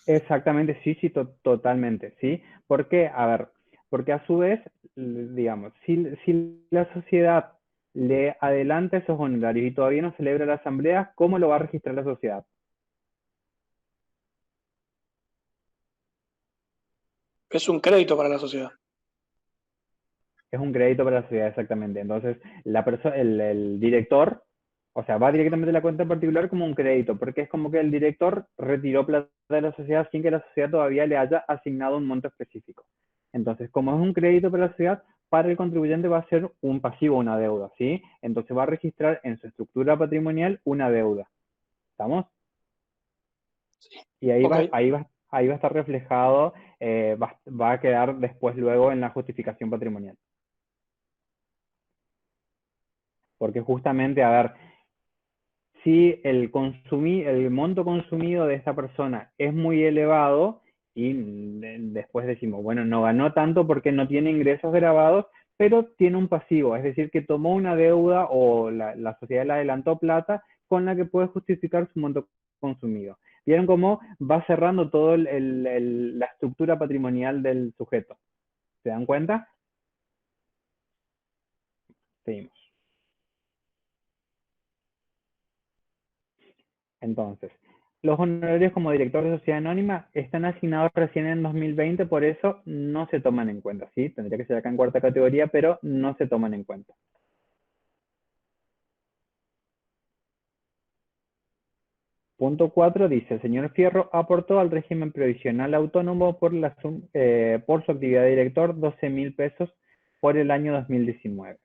Exactamente, sí, totalmente, ¿sí? Porque, a ver, porque a su vez, digamos, si la sociedad le adelanta esos honorarios y todavía no celebra la asamblea, ¿cómo lo va a registrar la sociedad? Es un crédito para la sociedad. Es un crédito para la sociedad, exactamente. Entonces, el director, o sea, va directamente a la cuenta particular como un crédito, porque es como que el director retiró plata de la sociedad sin que la sociedad todavía le haya asignado un monto específico. Entonces, como es un crédito para la sociedad, para el contribuyente va a ser un pasivo, una deuda, ¿sí? Entonces va a registrar en su estructura patrimonial una deuda. ¿Estamos? Y ahí, Ok. ahí va a estar reflejado, va a quedar después luego en la justificación patrimonial. Porque justamente, a ver, si el monto consumido de esta persona es muy elevado y después decimos, bueno, no ganó tanto porque no tiene ingresos grabados, pero tiene un pasivo, es decir, que tomó una deuda o la sociedad le adelantó plata con la que puede justificar su monto consumido. ¿Vieron cómo va cerrando toda la estructura patrimonial del sujeto? ¿Se dan cuenta? Seguimos. Entonces, los honorarios como director de sociedad anónima están asignados recién en 2020, por eso no se toman en cuenta, ¿sí? Tendría que ser acá en cuarta categoría, pero no se toman en cuenta. Punto 4 dice, el señor Fierro aportó al régimen provisional autónomo por su actividad de director 12.000 pesos por el año 2019.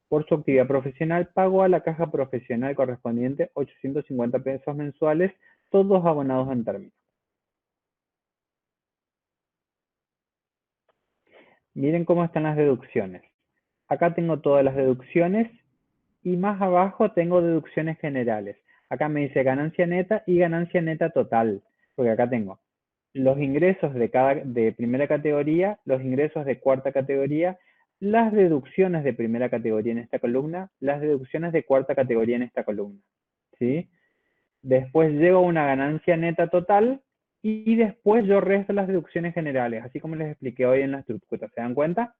Por su actividad profesional pagó a la caja profesional correspondiente 850 pesos mensuales, todos abonados en términos. Miren cómo están las deducciones. Acá tengo todas las deducciones y más abajo tengo deducciones generales. Acá me dice ganancia neta y ganancia neta total, porque acá tengo los ingresos de primera categoría, los ingresos de cuarta categoría, las deducciones de primera categoría en esta columna, las deducciones de cuarta categoría en esta columna, ¿sí? Después llego a una ganancia neta total y después yo resto las deducciones generales, así como les expliqué hoy en la estructura. ¿Se dan cuenta?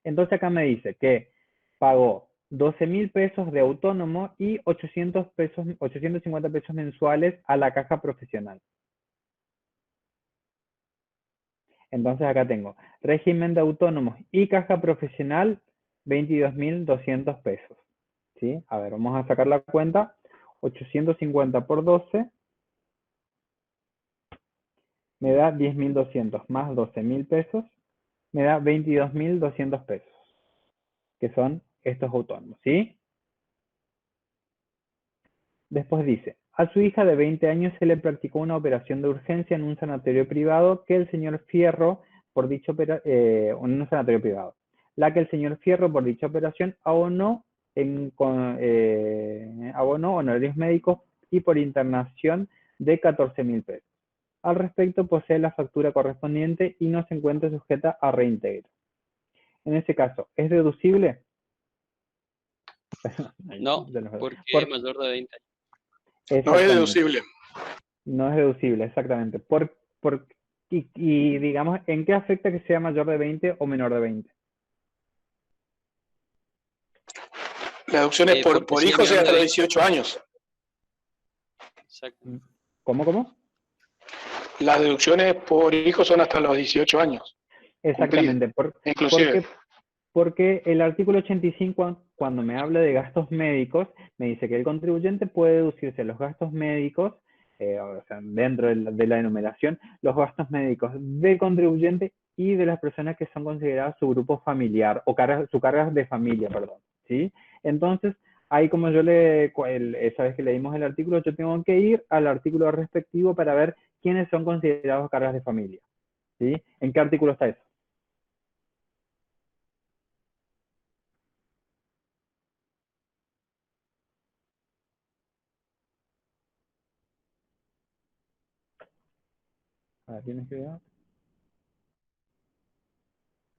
Entonces acá me dice que pagó 12.000 pesos de autónomo y 850 pesos mensuales a la caja profesional. Entonces acá tengo régimen de autónomos y caja profesional, 22.200 pesos. ¿Sí? A ver, vamos a sacar la cuenta. 850 por 12 me da 10.200 más 12.000 pesos, me da 22.200 pesos, que son estos autónomos, ¿sí? Después dice, a su hija de 20 años se le practicó una operación de urgencia en un sanatorio privado que el señor Fierro, por dicha en un sanatorio privado, la que el señor Fierro, por dicha operación, abonó honorarios médicos y por internación de 14.000 pesos. Al respecto, posee la factura correspondiente y no se encuentra sujeta a reintegro. En ese caso, ¿es deducible? No, porque es mayor de 20 años. No es deducible. No es deducible, exactamente. Y digamos, ¿en qué afecta que sea mayor de 20 o menor de 20? La deducción es por hijos hasta los 18 años. Exacto. ¿Cómo? Las deducciones por hijos son hasta los 18 años. Exactamente. Inclusive. Porque el artículo 85, cuando me habla de gastos médicos, me dice que el contribuyente puede deducirse los gastos médicos, o sea, dentro de la enumeración, los gastos médicos del contribuyente y de las personas que son consideradas su grupo familiar, o su cargas de familia, perdón, ¿sí? Entonces, ahí como esa vez que leímos el artículo, yo tengo que ir al artículo respectivo para ver quiénes son considerados cargas de familia, ¿sí? ¿En qué artículo está eso? A ver, ¿tienes que ver?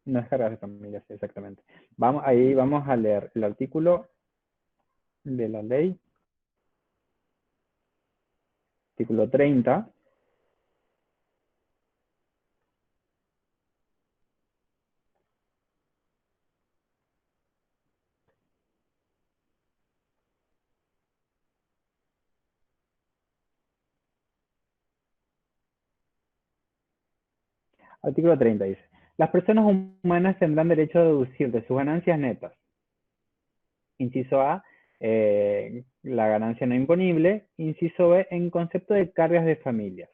No es cargas de familia, sí, exactamente. Ahí vamos a leer el artículo de la ley, artículo 30. Artículo 30 dice, las personas humanas tendrán derecho a deducir de sus ganancias netas. Inciso A, la ganancia no imponible. Inciso B, en concepto de cargas de familias.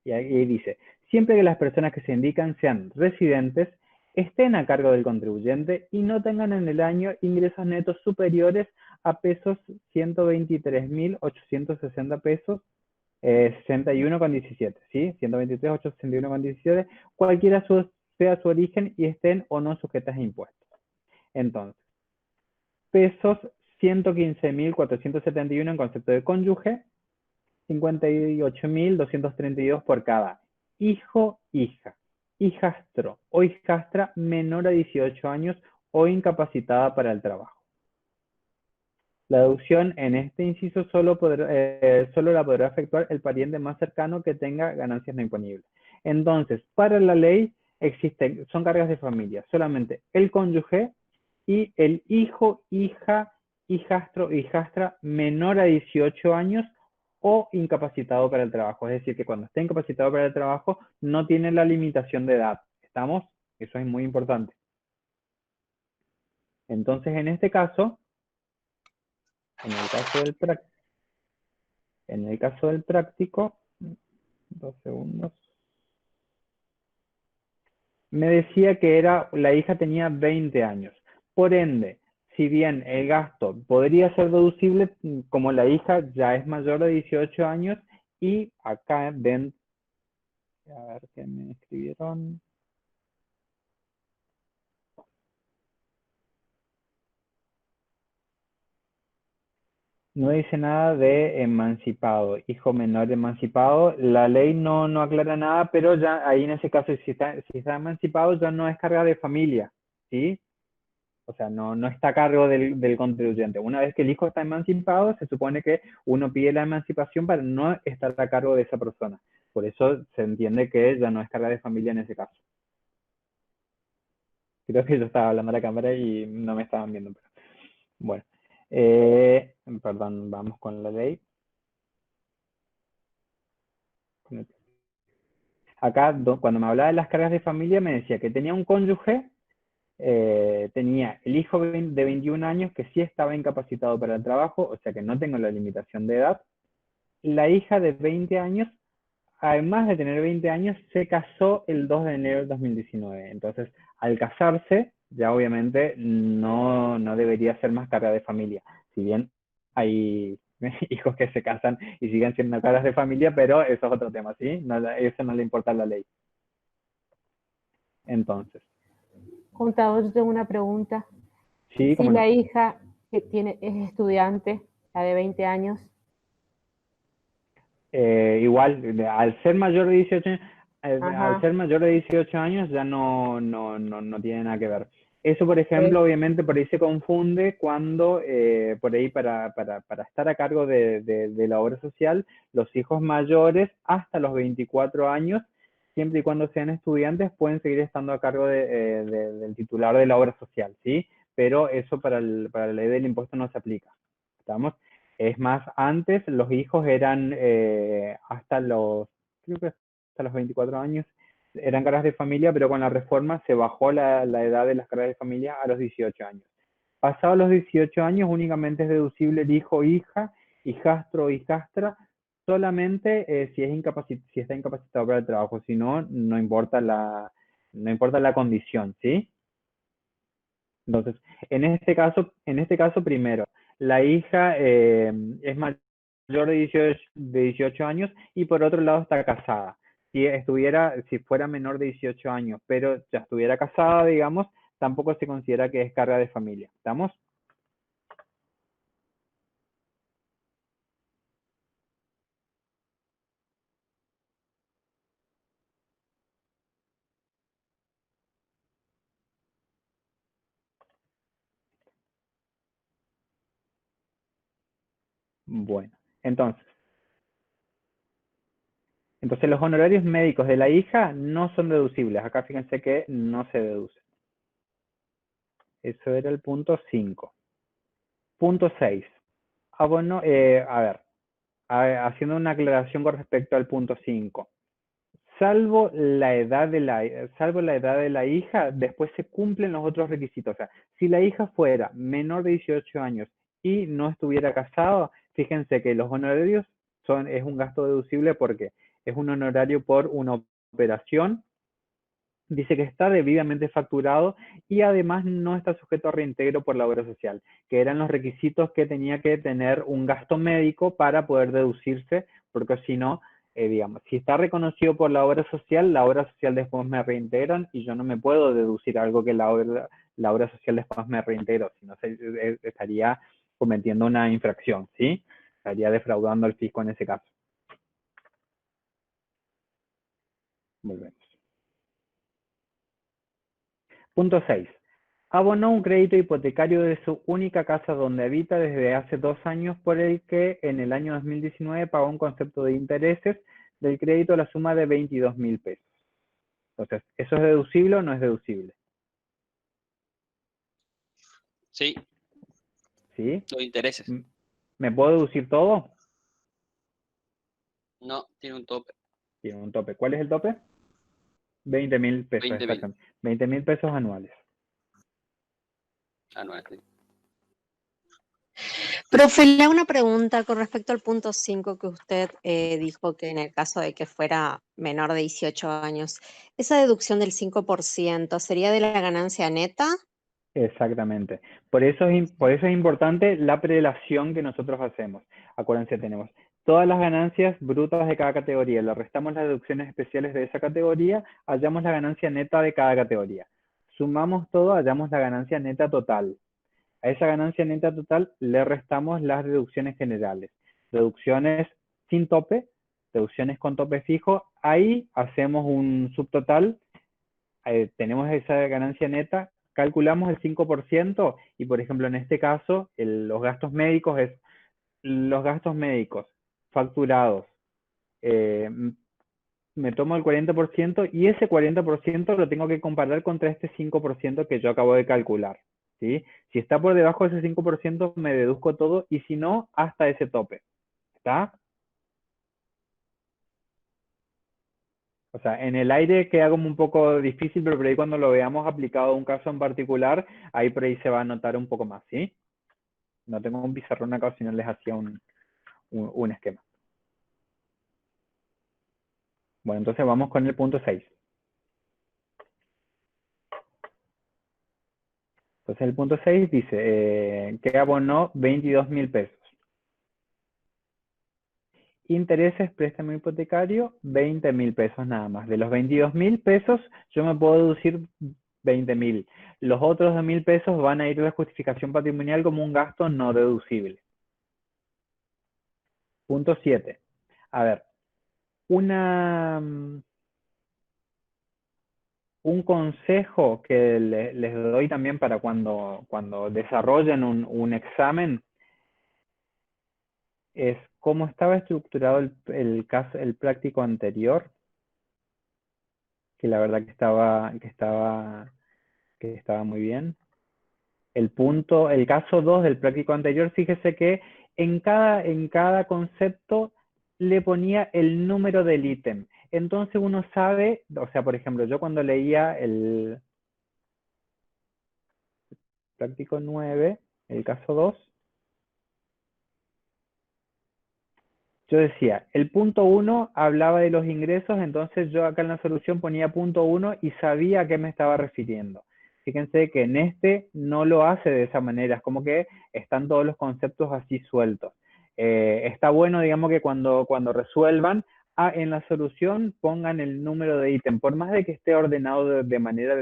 Y ahí dice, siempre que las personas que se indican sean residentes, estén a cargo del contribuyente y no tengan en el año ingresos netos superiores a pesos 123.860 pesos, 61,17, ¿sí? 123.861,17, cualquiera sea su origen y estén o no sujetas a impuestos. Entonces, pesos 115.471 en concepto de cónyuge, 58.232 por cada hijo, hija, hijastro o hijastra menor a 18 años o incapacitada para el trabajo. La deducción en este inciso solo la podrá efectuar el pariente más cercano que tenga ganancias no imponibles. Entonces, para la ley son cargas de familia, solamente el cónyuge y el hijo, hija, hijastro, hijastra menor a 18 años o incapacitado para el trabajo. Es decir, que cuando esté incapacitado para el trabajo no tiene la limitación de edad. ¿Estamos? Eso es muy importante. Entonces, en este caso, en el caso del práctico, 2 segundos, me decía que la hija tenía 20 años. Por ende, si bien el gasto podría ser deducible, como la hija ya es mayor de 18 años, y acá ven, a ver qué me escribieron. No dice nada de emancipado, hijo menor emancipado. La ley no aclara nada, pero ya ahí en ese caso, si está emancipado, ya no es carga de familia, ¿sí? O sea, no está a cargo del contribuyente. Una vez que el hijo está emancipado, se supone que uno pide la emancipación para no estar a cargo de esa persona. Por eso se entiende que ya no es carga de familia en ese caso. Creo que yo estaba hablando a la cámara y no me estaban viendo. Pero... Bueno. Perdón, vamos con la ley. Acá, cuando me hablaba de las cargas de familia, me decía que tenía un cónyuge, tenía el hijo de 21 años que sí estaba incapacitado para el trabajo, o sea que no tengo la limitación de edad. La hija de 20 años, además de tener 20 años, se casó el 2 de enero del 2019. Entonces, al casarse, ya obviamente no debería ser más carga de familia. Si bien hay hijos que se casan y siguen siendo caras de familia, pero eso es otro tema, ¿sí? No, eso no le importa a la ley. Entonces. Contador, yo tengo una pregunta. Sí, Si cómo la no. hija que es estudiante, la de 20 años, Igual, al ser mayor de 18 años, al ajá, ser mayor de 18 años ya no tiene nada que ver. Eso, por ejemplo, ok, obviamente por ahí se confunde cuando, por ahí para estar a cargo de la obra social, los hijos mayores hasta los 24 años, siempre y cuando sean estudiantes, pueden seguir estando a cargo del titular de la obra social, ¿sí? Pero eso para la ley del impuesto no se aplica. ¿Estamos? Es más, antes los hijos eran creo que hasta los 24 años, eran caras de familia, pero con la reforma se bajó la edad de las caras de familia a los 18 años. Pasados los 18 años, únicamente es deducible el hijo, hija, hijastro o hijastra, solamente si está incapacitado para el trabajo. Si no, no importa la condición, ¿sí? Entonces, en este caso primero, la hija es mayor de 18 años y por otro lado está casada. Si fuera menor de 18 años, pero ya estuviera casada, digamos, tampoco se considera que es carga de familia. ¿Estamos? Bueno, entonces los honorarios médicos de la hija no son deducibles. Acá fíjense que no se deducen. Eso era el punto 5. Punto 6. A ver, haciendo una aclaración con respecto al punto 5. Salvo la edad de la hija, después se cumplen los otros requisitos. O sea, si la hija fuera menor de 18 años y no estuviera casado, fíjense que los honorarios es un gasto deducible porque es un honorario por una operación, dice que está debidamente facturado y además no está sujeto a reintegro por la obra social, que eran los requisitos que tenía que tener un gasto médico para poder deducirse, porque si no, digamos, si está reconocido por la obra social después me reintegran y yo no me puedo deducir algo que la obra social después me reintegró, sino estaría cometiendo una infracción, ¿sí? Estaría defraudando al fisco en ese caso. Volvemos. Punto 6. Abonó un crédito hipotecario de su única casa donde habita desde hace 2 años por el que en el año 2019 pagó un concepto de intereses del crédito a la suma de 22.000 pesos. Entonces, ¿eso es deducible o no es deducible? Sí, ¿Sí? los intereses. ¿Me puedo deducir todo? No, tiene un tope. Tiene un tope. ¿Cuál es el tope? 20.000 pesos, 20.000 exactamente. 20.000 pesos anuales. anuales. Sí. Profe, le hago una pregunta con respecto al punto 5 que usted dijo que en el caso de que fuera menor de 18 años, ¿esa deducción del 5% sería de la ganancia neta? Exactamente. Por eso es importante la prelación que nosotros hacemos. Acuérdense, tenemos todas las ganancias brutas de cada categoría, le restamos las deducciones especiales de esa categoría, hallamos la ganancia neta de cada categoría. Sumamos todo, hallamos la ganancia neta total. A esa ganancia neta total le restamos las deducciones generales. Deducciones sin tope, deducciones con tope fijo. Ahí hacemos un subtotal, tenemos esa ganancia neta, calculamos el 5% y, por ejemplo, en este caso, los gastos médicos facturados. Me tomo el 40% y ese 40% lo tengo que comparar contra este 5% que yo acabo de calcular. ¿Sí? Si está por debajo de ese 5%, me deduzco todo y si no, hasta ese tope. ¿Está? O sea, en el aire queda como un poco difícil, pero por ahí cuando lo veamos aplicado a un caso en particular, ahí por ahí se va a notar un poco más, ¿sí? No tengo un pizarrón acá, si no les hacía un esquema. Bueno, entonces vamos con el punto 6. Entonces el punto 6 dice que abonó 22.000 pesos. Intereses, préstamo hipotecario, 20.000 pesos nada más. De los 22.000 pesos, yo me puedo deducir 20.000. Los otros 2.000 pesos van a ir a la justificación patrimonial como un gasto no deducible. Punto 7. A ver, un consejo que les doy también para cuando desarrollen un examen es cómo estaba estructurado el práctico anterior, que la verdad que estaba muy bien. El caso 2 del práctico anterior, fíjese que en cada concepto le ponía el número del ítem. Entonces uno sabe, o sea, por ejemplo, yo cuando leía el práctico 9, el caso 2, yo decía, el punto 1 hablaba de los ingresos, entonces yo acá en la solución ponía punto 1 y sabía a qué me estaba refiriendo. Fíjense que en este no lo hace de esa manera, es como que están todos los conceptos así sueltos. Está bueno, digamos, que cuando resuelvan, en la solución pongan el número de ítem. Por más de que esté ordenado de manera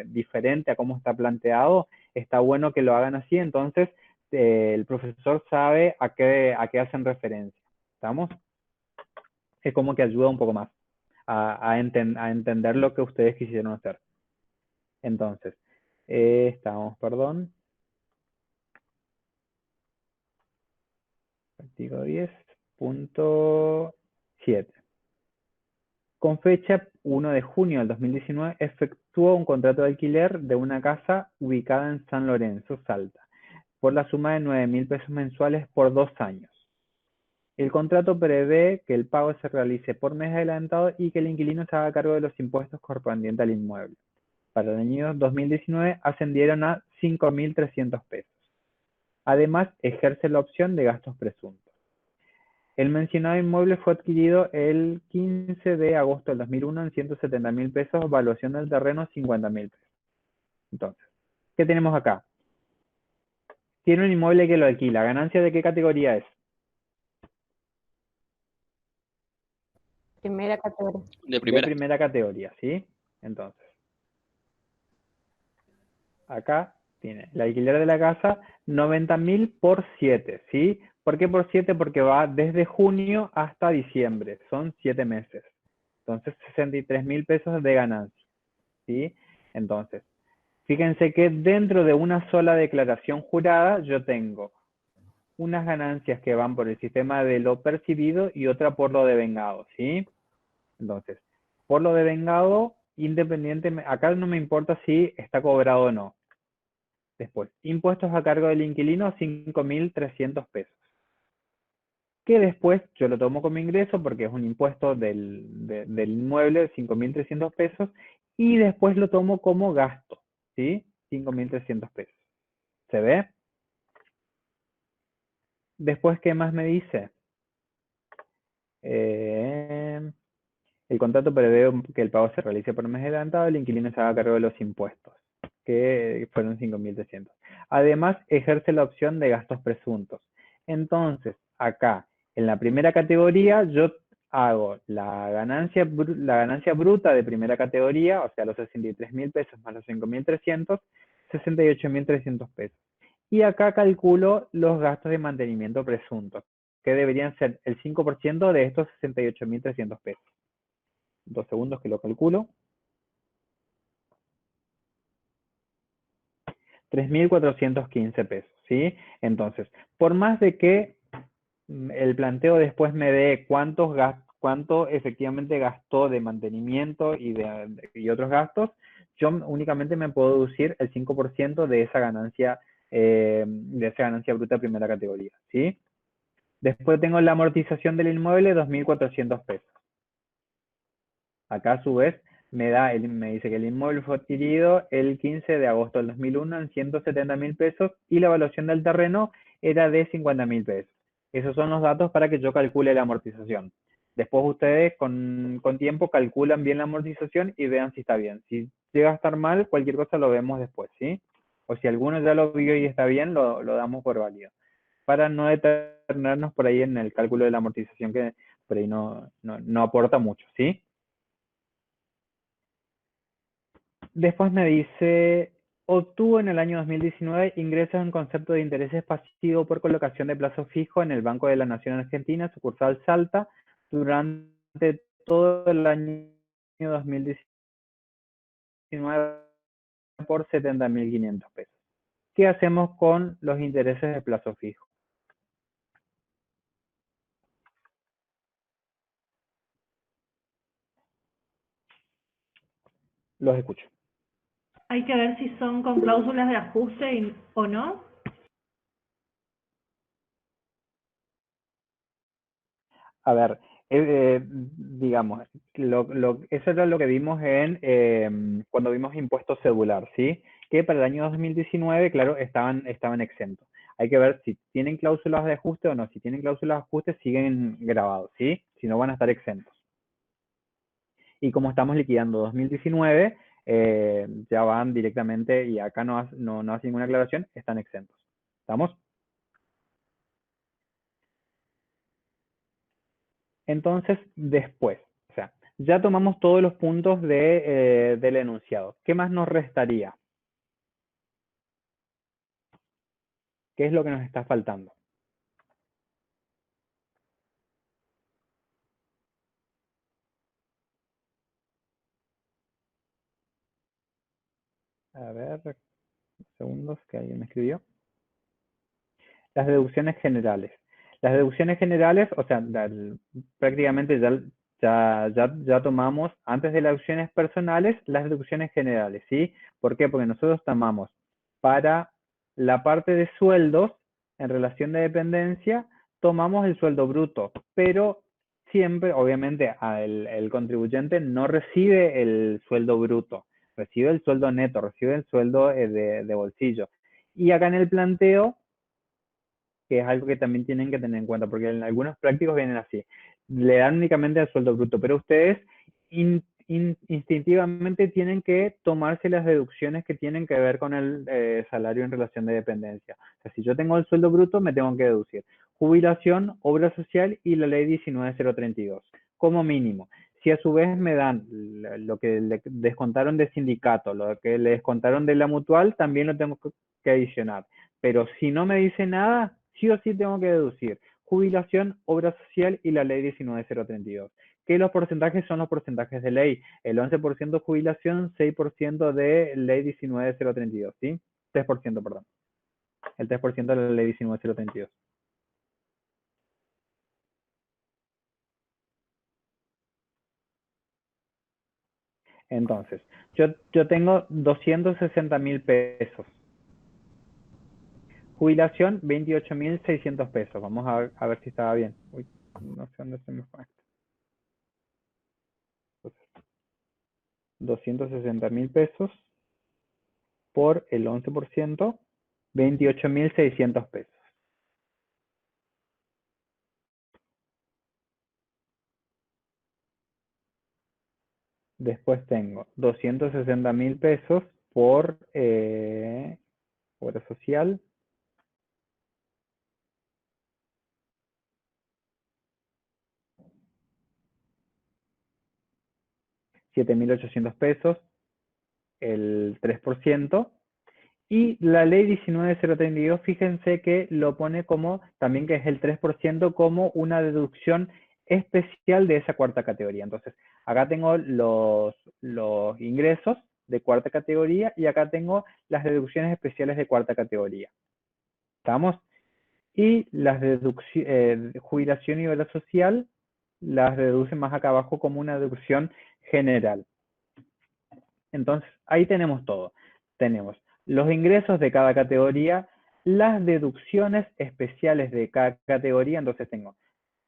diferente a cómo está planteado, está bueno que lo hagan así, entonces el profesor sabe a qué hacen referencia. ¿Estamos? Es como que ayuda un poco más a entender lo que ustedes quisieron hacer. Entonces, perdón. Artículo 10.7. Con fecha 1 de junio del 2019, efectuó un contrato de alquiler de una casa ubicada en San Lorenzo, Salta, por la suma de 9.000 pesos mensuales por 2 años. El contrato prevé que el pago se realice por mes adelantado y que el inquilino se haga cargo de los impuestos correspondientes al inmueble. Para el año 2019 ascendieron a 5.300 pesos. Además, ejerce la opción de gastos presuntos. El mencionado inmueble fue adquirido el 15 de agosto del 2001 en 170.000 pesos, valuación del terreno 50.000 pesos. Entonces, ¿qué tenemos acá? Tiene un inmueble que lo alquila. ¿Ganancia de qué categoría es? Primera categoría. De primera categoría, ¿sí? Entonces, acá tiene el alquiler de la casa, 90.000 por 7, ¿sí? ¿Por qué por 7? Porque va desde junio hasta diciembre, son 7 meses. Entonces, 63.000 pesos de ganancia, ¿sí? Entonces, fíjense que dentro de una sola declaración jurada, yo tengo unas ganancias que van por el sistema de lo percibido y otra por lo devengado, ¿sí? Entonces, por lo devengado, independientemente, acá no me importa si está cobrado o no. Después, impuestos a cargo del inquilino, 5.300 pesos. Que después yo lo tomo como ingreso porque es un impuesto del inmueble, 5.300 pesos, y después lo tomo como gasto, ¿sí? 5.300 pesos. ¿Se ve? Después, ¿qué más me dice? El contrato prevé que el pago se realice por mes adelantado, el inquilino se haga cargo de los impuestos, que fueron 5.300. Además, ejerce la opción de gastos presuntos. Entonces, acá, en la primera categoría, yo hago la ganancia bruta de primera categoría, o sea, los 63.000 pesos más los 5.300, 68.300 pesos. Y acá calculo los gastos de mantenimiento presuntos, que deberían ser el 5% de estos 68.300 pesos. 2 segundos que lo calculo. 3.415 pesos, ¿sí? Entonces, por más de que el planteo después me dé cuánto efectivamente gastó de mantenimiento y otros gastos, yo únicamente me puedo deducir el 5% de esa ganancia bruta de primera categoría, ¿sí? Después tengo la amortización del inmueble, 2.400 pesos. Acá a su vez me dice que el inmueble fue adquirido el 15 de agosto del 2001 en 170.000 pesos y la evaluación del terreno era de 50.000 pesos. Esos son los datos para que yo calcule la amortización. Después ustedes con tiempo calculan bien la amortización y vean si está bien. Si llega a estar mal, cualquier cosa lo vemos después, ¿sí? O si alguno ya lo vio y está bien, lo damos por válido. para no detenernos por ahí en el cálculo de la amortización, que por ahí no aporta mucho, ¿sí? Después me dice, obtuvo en el año 2019 ingresos en concepto de intereses pasivos por colocación de plazo fijo en el Banco de la Nación Argentina, sucursal Salta, durante todo el año 2019 por 70.500 pesos. ¿Qué hacemos con los intereses de plazo fijo? Los escucho. Hay que ver si son con cláusulas de ajuste o no. A ver, digamos, eso era lo que vimos cuando vimos impuesto cedular, ¿sí? Que para el año 2019, claro, estaban exentos. Hay que ver si tienen cláusulas de ajuste o no. Si tienen cláusulas de ajuste, siguen grabados, ¿sí? Si no, van a estar exentos. Y como estamos liquidando 2019, ya van directamente, y acá no hace ninguna aclaración, están exentos. ¿Estamos? Entonces, después, o sea, ya tomamos todos los puntos del enunciado. ¿Qué más nos restaría? ¿Qué es lo que nos está faltando? A ver, segundos que alguien me escribió. Las deducciones generales. Las deducciones generales, o sea, prácticamente ya tomamos, antes de las deducciones personales, las deducciones generales, ¿sí? ¿Por qué? Porque nosotros tomamos para la parte de sueldos, en relación de dependencia, tomamos el sueldo bruto, pero siempre, obviamente, el contribuyente no recibe el sueldo bruto, recibe el sueldo neto, recibe el sueldo de bolsillo. Y acá en el planteo, que es algo que también tienen que tener en cuenta, porque en algunos prácticos vienen así, le dan únicamente el sueldo bruto, pero ustedes instintivamente tienen que tomarse las deducciones que tienen que ver con el salario en relación de dependencia. O sea, si yo tengo el sueldo bruto, me tengo que deducir jubilación, obra social y la ley 19032, como mínimo. Si a su vez me dan lo que le descontaron de sindicato, lo que le descontaron de la mutual, también lo tengo que adicionar. Pero si no me dice nada, sí o sí tengo que deducir jubilación, obra social y la ley 19032. ¿Qué los porcentajes son los porcentajes de ley? El 11% jubilación, 6% de ley 19032, ¿sí? 3%, perdón. El 3% de la ley 19032. Entonces, yo tengo 260.000 pesos. Jubilación, 28.600 pesos. Vamos a ver si estaba bien. Uy, no sé dónde se me fue. 260.000 pesos por el 11%, 28.600 pesos. Después tengo 260.000 pesos por obra social. $7.800 pesos, el 3%. Y la ley 19032, fíjense que lo pone como, también que es el 3%, como una deducción especial de esa cuarta categoría. Entonces, acá tengo los ingresos de cuarta categoría y acá tengo las deducciones especiales de cuarta categoría. ¿Estamos? Y las deducciones, jubilación y obra social, las deducen más acá abajo como una deducción general. Entonces, ahí tenemos todo. Tenemos los ingresos de cada categoría, las deducciones especiales de cada categoría. Entonces tengo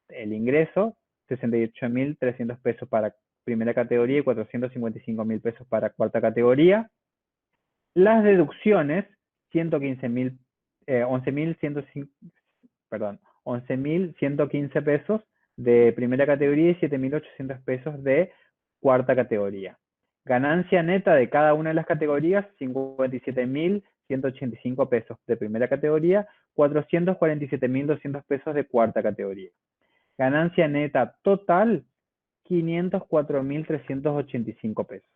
el ingreso, 68.300 pesos para primera categoría y 455.000 pesos para cuarta categoría. Las deducciones, 11.115 pesos de primera categoría y 7.800 pesos de cuarta categoría. Ganancia neta de cada una de las categorías, 57.000 185 pesos de primera categoría, 447.200 pesos de cuarta categoría. Ganancia neta total, 504.385 pesos.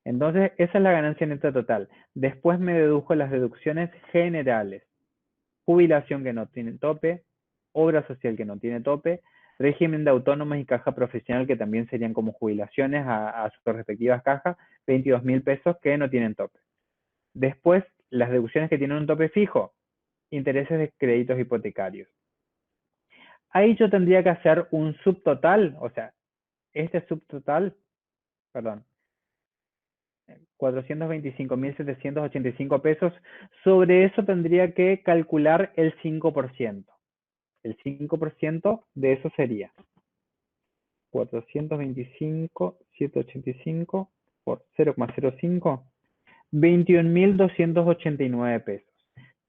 Entonces, esa es la ganancia neta total. Después me dedujo las deducciones generales. Jubilación que no tiene tope, obra social que no tiene tope, régimen de autónomos y caja profesional que también serían como jubilaciones a sus respectivas cajas, 22.000 pesos que no tienen tope. Después, las deducciones que tienen un tope fijo, intereses de créditos hipotecarios. Ahí yo tendría que hacer un subtotal, o sea, este subtotal, perdón, 425.785 pesos, sobre eso tendría que calcular el 5%. El 5% de eso sería 425.785 por 0,05, 21.289 pesos.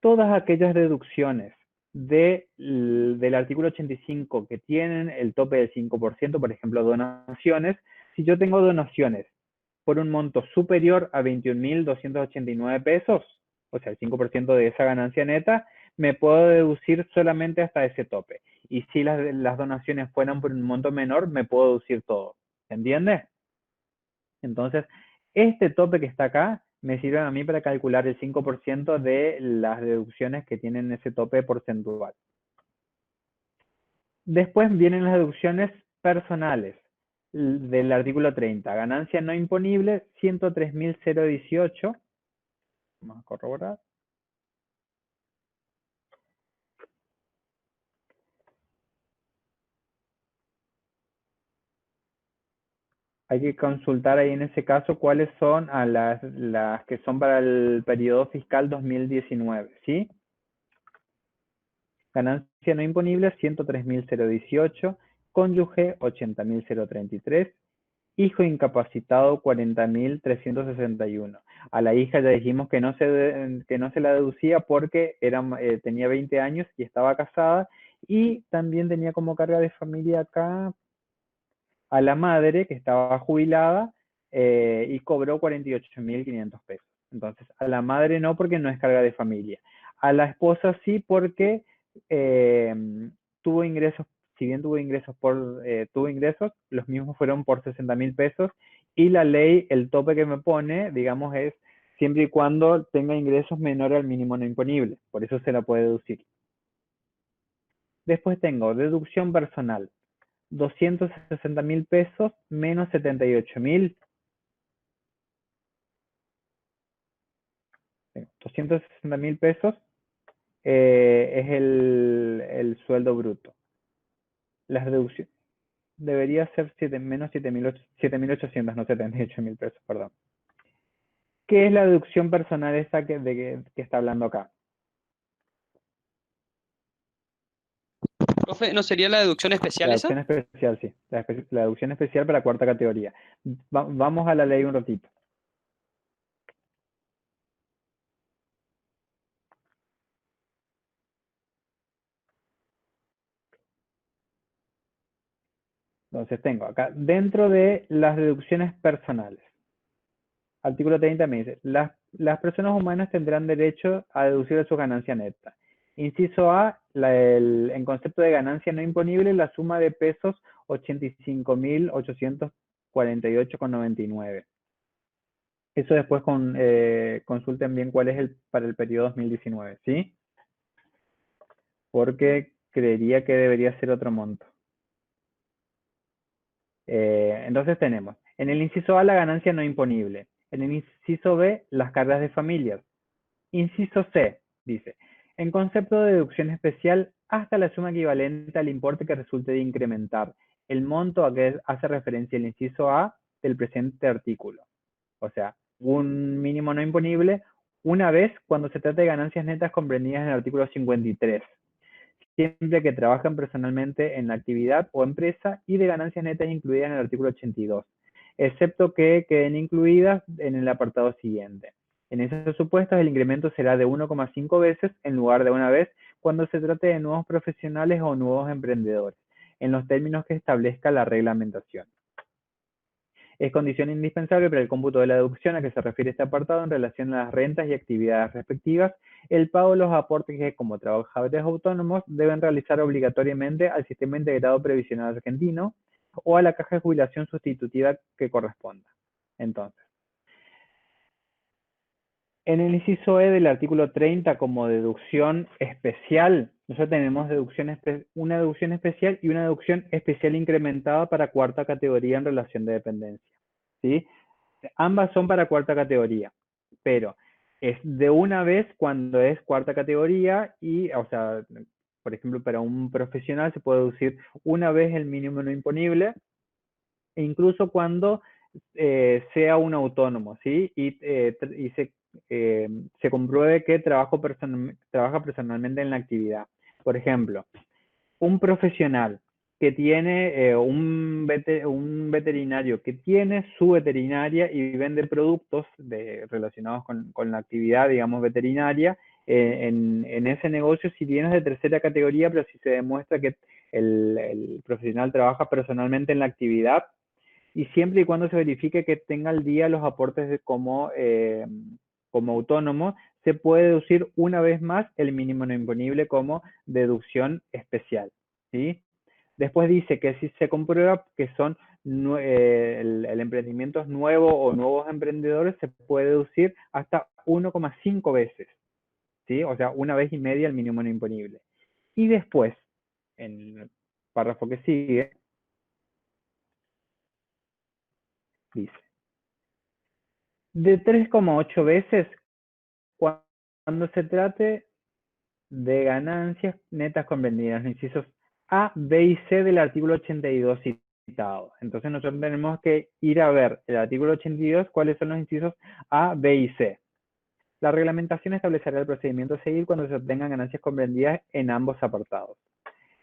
Todas aquellas deducciones del artículo 85 que tienen el tope del 5%, por ejemplo, donaciones, si yo tengo donaciones por un monto superior a 21.289 pesos, o sea, el 5% de esa ganancia neta, me puedo deducir solamente hasta ese tope. Y si las donaciones fueran por un monto menor, me puedo deducir todo. ¿Se entiende? Entonces, este tope que está acá me sirve a mí para calcular el 5% de las deducciones que tienen ese tope porcentual. Después vienen las deducciones personales del artículo 30. Ganancia no imponible, 103.018. Vamos a corroborar. Hay que consultar ahí en ese caso cuáles son las que son para el periodo fiscal 2019, ¿sí? Ganancia no imponible, 103.018. Cónyuge, 80.033. Hijo incapacitado, 40.361. A la hija ya dijimos que no se la deducía porque tenía 20 años y estaba casada, y también tenía como carga de familia acá a la madre, que estaba jubilada y cobró 48.500 pesos. Entonces, a la madre no, porque no es carga de familia. A la esposa sí, porque tuvo ingresos. Si bien tuvo ingresos, los mismos fueron por 60.000 pesos, y la ley, el tope que me pone, digamos, es siempre y cuando tenga ingresos menores al mínimo no imponible. Por eso se la puede deducir. Después tengo deducción personal. 260.000 pesos menos 78.000. 260.000 pesos es el sueldo bruto. Las deducciones debería ser menos 7.800, no 78.000 pesos, perdón. ¿Qué es la deducción personal esta que está hablando acá? Profe, ¿no sería la deducción especial La esa? deducción especial, sí. La deducción especial para cuarta categoría. Vamos a la ley un ratito. Entonces tengo acá, dentro de las deducciones personales, artículo 30 me dice, las personas humanas tendrán derecho a deducir de su ganancia neta. Inciso A, en concepto de ganancia no imponible, la suma de pesos 85.848,99. Eso después consulten bien cuál es para el periodo 2019, ¿sí? Porque creería que debería ser otro monto. Entonces tenemos, en el inciso A, la ganancia no imponible. En el inciso B, las cargas de familias. Inciso C, dice, en concepto de deducción especial, hasta la suma equivalente al importe que resulte de incrementar el monto a que hace referencia el inciso A del presente artículo. O sea, un mínimo no imponible una vez cuando se trata de ganancias netas comprendidas en el artículo 53. Siempre que trabajan personalmente en la actividad o empresa, y de ganancias netas incluidas en el artículo 82, excepto que queden incluidas en el apartado siguiente. En esos supuestos, el incremento será de 1,5 veces en lugar de una vez cuando se trate de nuevos profesionales o nuevos emprendedores, en los términos que establezca la reglamentación. Es condición indispensable para el cómputo de la deducción a que se refiere este apartado en relación a las rentas y actividades respectivas, el pago de los aportes que como trabajadores autónomos deben realizar obligatoriamente al Sistema Integrado Previsional Argentino o a la caja de jubilación sustitutiva que corresponda. Entonces, en el inciso E del artículo 30 como deducción especial, nosotros tenemos una deducción especial y una deducción especial incrementada para cuarta categoría en relación de dependencia, ¿sí? Ambas son para cuarta categoría, pero es de una vez cuando es cuarta categoría y, o sea, por ejemplo, para un profesional se puede deducir una vez el mínimo no imponible, e incluso cuando sea un autónomo, ¿sí? Y se compruebe que trabaja personalmente en la actividad. Por ejemplo, un profesional que tiene un veterinario que tiene su veterinaria y vende productos relacionados con la actividad, digamos, veterinaria, en ese negocio, si bien es de tercera categoría, pero si se demuestra que el profesional trabaja personalmente en la actividad, y siempre y cuando se verifique que tenga al día los aportes como autónomo, se puede deducir una vez más el mínimo no imponible como deducción especial, ¿sí? Después dice que si se comprueba que el emprendimiento es nuevo o nuevos emprendedores, se puede deducir hasta 1,5 veces, ¿sí? O sea, una vez y media el mínimo no imponible. Y después, en el párrafo que sigue, dice, de 3,8 veces cuando se trate de ganancias netas comprendidas, los incisos A, B y C del artículo 82 citado. Entonces nosotros tenemos que ir a ver el artículo 82, cuáles son los incisos A, B y C. La reglamentación establecerá el procedimiento a seguir cuando se obtengan ganancias comprendidas en ambos apartados.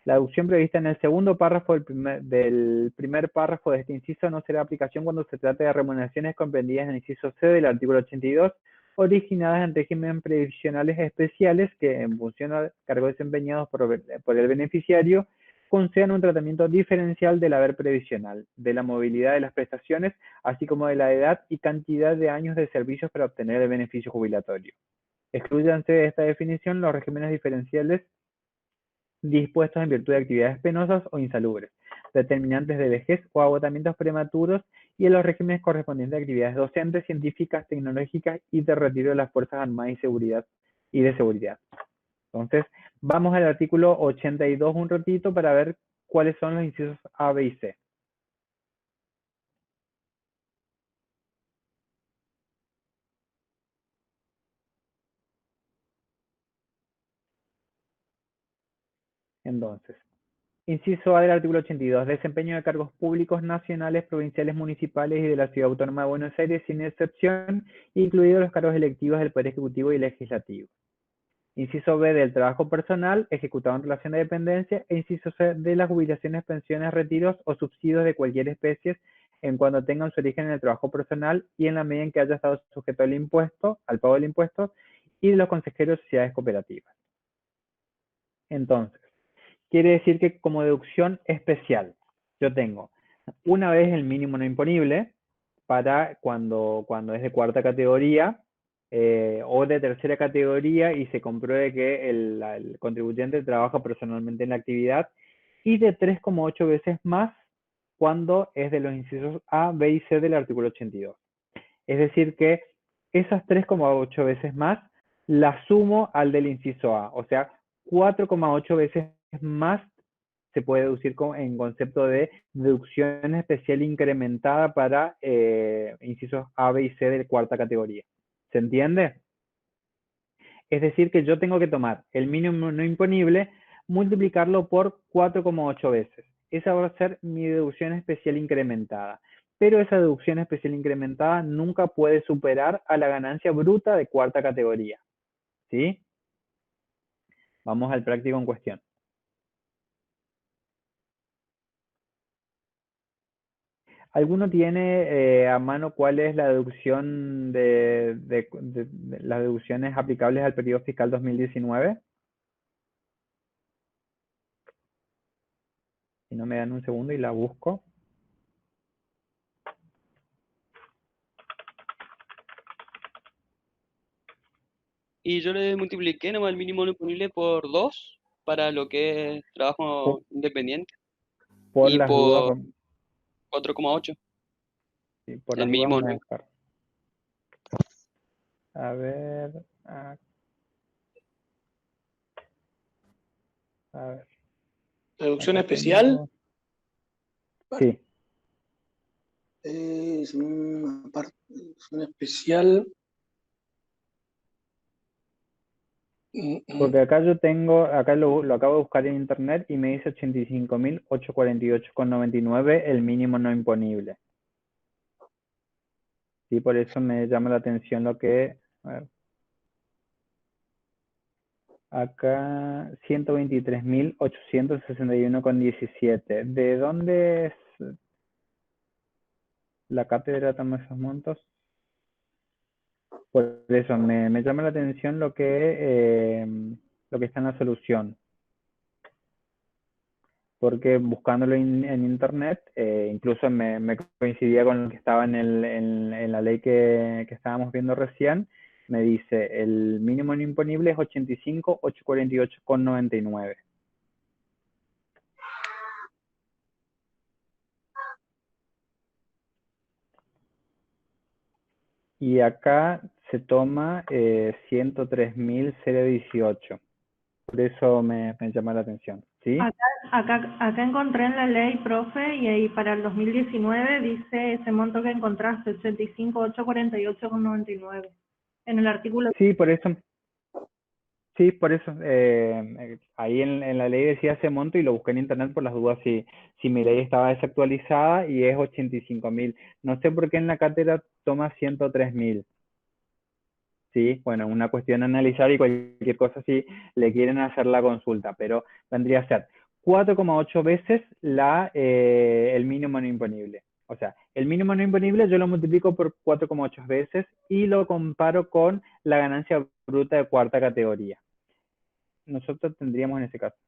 La deducción prevista en el segundo párrafo del primer párrafo de este inciso no será aplicación cuando se trate de remuneraciones comprendidas en el inciso C del artículo 82, originadas en régimen previsionales especiales que, en función a cargos desempeñados por el beneficiario, concedan un tratamiento diferencial del haber previsional, de la movilidad de las prestaciones, así como de la edad y cantidad de años de servicios para obtener el beneficio jubilatorio. Exclúyanse de esta definición los regímenes diferenciales dispuestos en virtud de actividades penosas o insalubres, determinantes de vejez o agotamientos prematuros, y en los regímenes correspondientes a actividades docentes, científicas, tecnológicas y de retiro de las Fuerzas Armadas y de seguridad. Entonces, vamos al artículo 82 un ratito para ver cuáles son los incisos A, B y C. Entonces, inciso A del artículo 82, desempeño de cargos públicos nacionales, provinciales, municipales y de la Ciudad Autónoma de Buenos Aires, sin excepción, incluidos los cargos electivos del Poder Ejecutivo y Legislativo. Inciso B del trabajo personal, ejecutado en relación de dependencia, e inciso C de las jubilaciones, pensiones, retiros o subsidios de cualquier especie, en cuanto tengan su origen en el trabajo personal y en la medida en que haya estado sujeto al pago del impuesto, y de los consejeros de sociedades cooperativas. Entonces, quiere decir que como deducción especial, yo tengo una vez el mínimo no imponible para cuando es de cuarta categoría o de tercera categoría y se compruebe que el contribuyente trabaja personalmente en la actividad, y de 3,8 veces más cuando es de los incisos A, B y C del artículo 82. Es decir que esas 3,8 veces más las sumo al del inciso A, o sea, 4,8 veces más se puede deducir en concepto de deducción especial incrementada para incisos A, B y C de cuarta categoría. ¿Se entiende? Es decir que yo tengo que tomar el mínimo no imponible, multiplicarlo por 4,8 veces. Esa va a ser mi deducción especial incrementada. Pero esa deducción especial incrementada nunca puede superar a la ganancia bruta de cuarta categoría. ¿Sí? Vamos al práctico en cuestión. ¿Alguno tiene a mano cuál es la deducción de las deducciones aplicables al periodo fiscal 2019? Si no, me dan un segundo y la busco. y yo le multipliqué nomás el mínimo no imponible por 2 para lo que es trabajo Por, independiente por y las dudas, por 4,8 sí, por el las dudas mínimo. vamos a buscar. A ver, a ver. Deducción Acá especial. tengo. Sí. Es una parte, deducción especial. Porque acá yo tengo, acá lo acabo de buscar en internet y me dice 85.848,99 el mínimo no imponible. Sí, por eso me llama la atención lo que, a ver. Acá 123.861,17. ¿De dónde es la cátedra toma esos montos? Por eso me llama la atención lo que está en la solución. Porque buscándolo en internet, incluso me coincidía con lo que estaba en la ley que estábamos viendo recién, me dice el mínimo no imponible es 85.848,99. Y acá se toma 103.018. Por eso me llama la atención, ¿sí? Acá encontré en la ley, profe, y ahí para el 2019 dice ese monto que encontraste, 85.848,99. En el artículo. Sí, por eso. Sí, por eso. Ahí en la ley decía ese monto y lo busqué en internet por las dudas si mi ley estaba desactualizada y es 85.000. No sé por qué en la cátedra toma 103.000. Sí, bueno, una cuestión a analizar y cualquier cosa si le quieren hacer la consulta, pero vendría a ser 4,8 veces el mínimo no imponible. O sea, el mínimo no imponible yo lo multiplico por 4,8 veces y lo comparo con la ganancia bruta de cuarta categoría. Nosotros tendríamos en ese caso.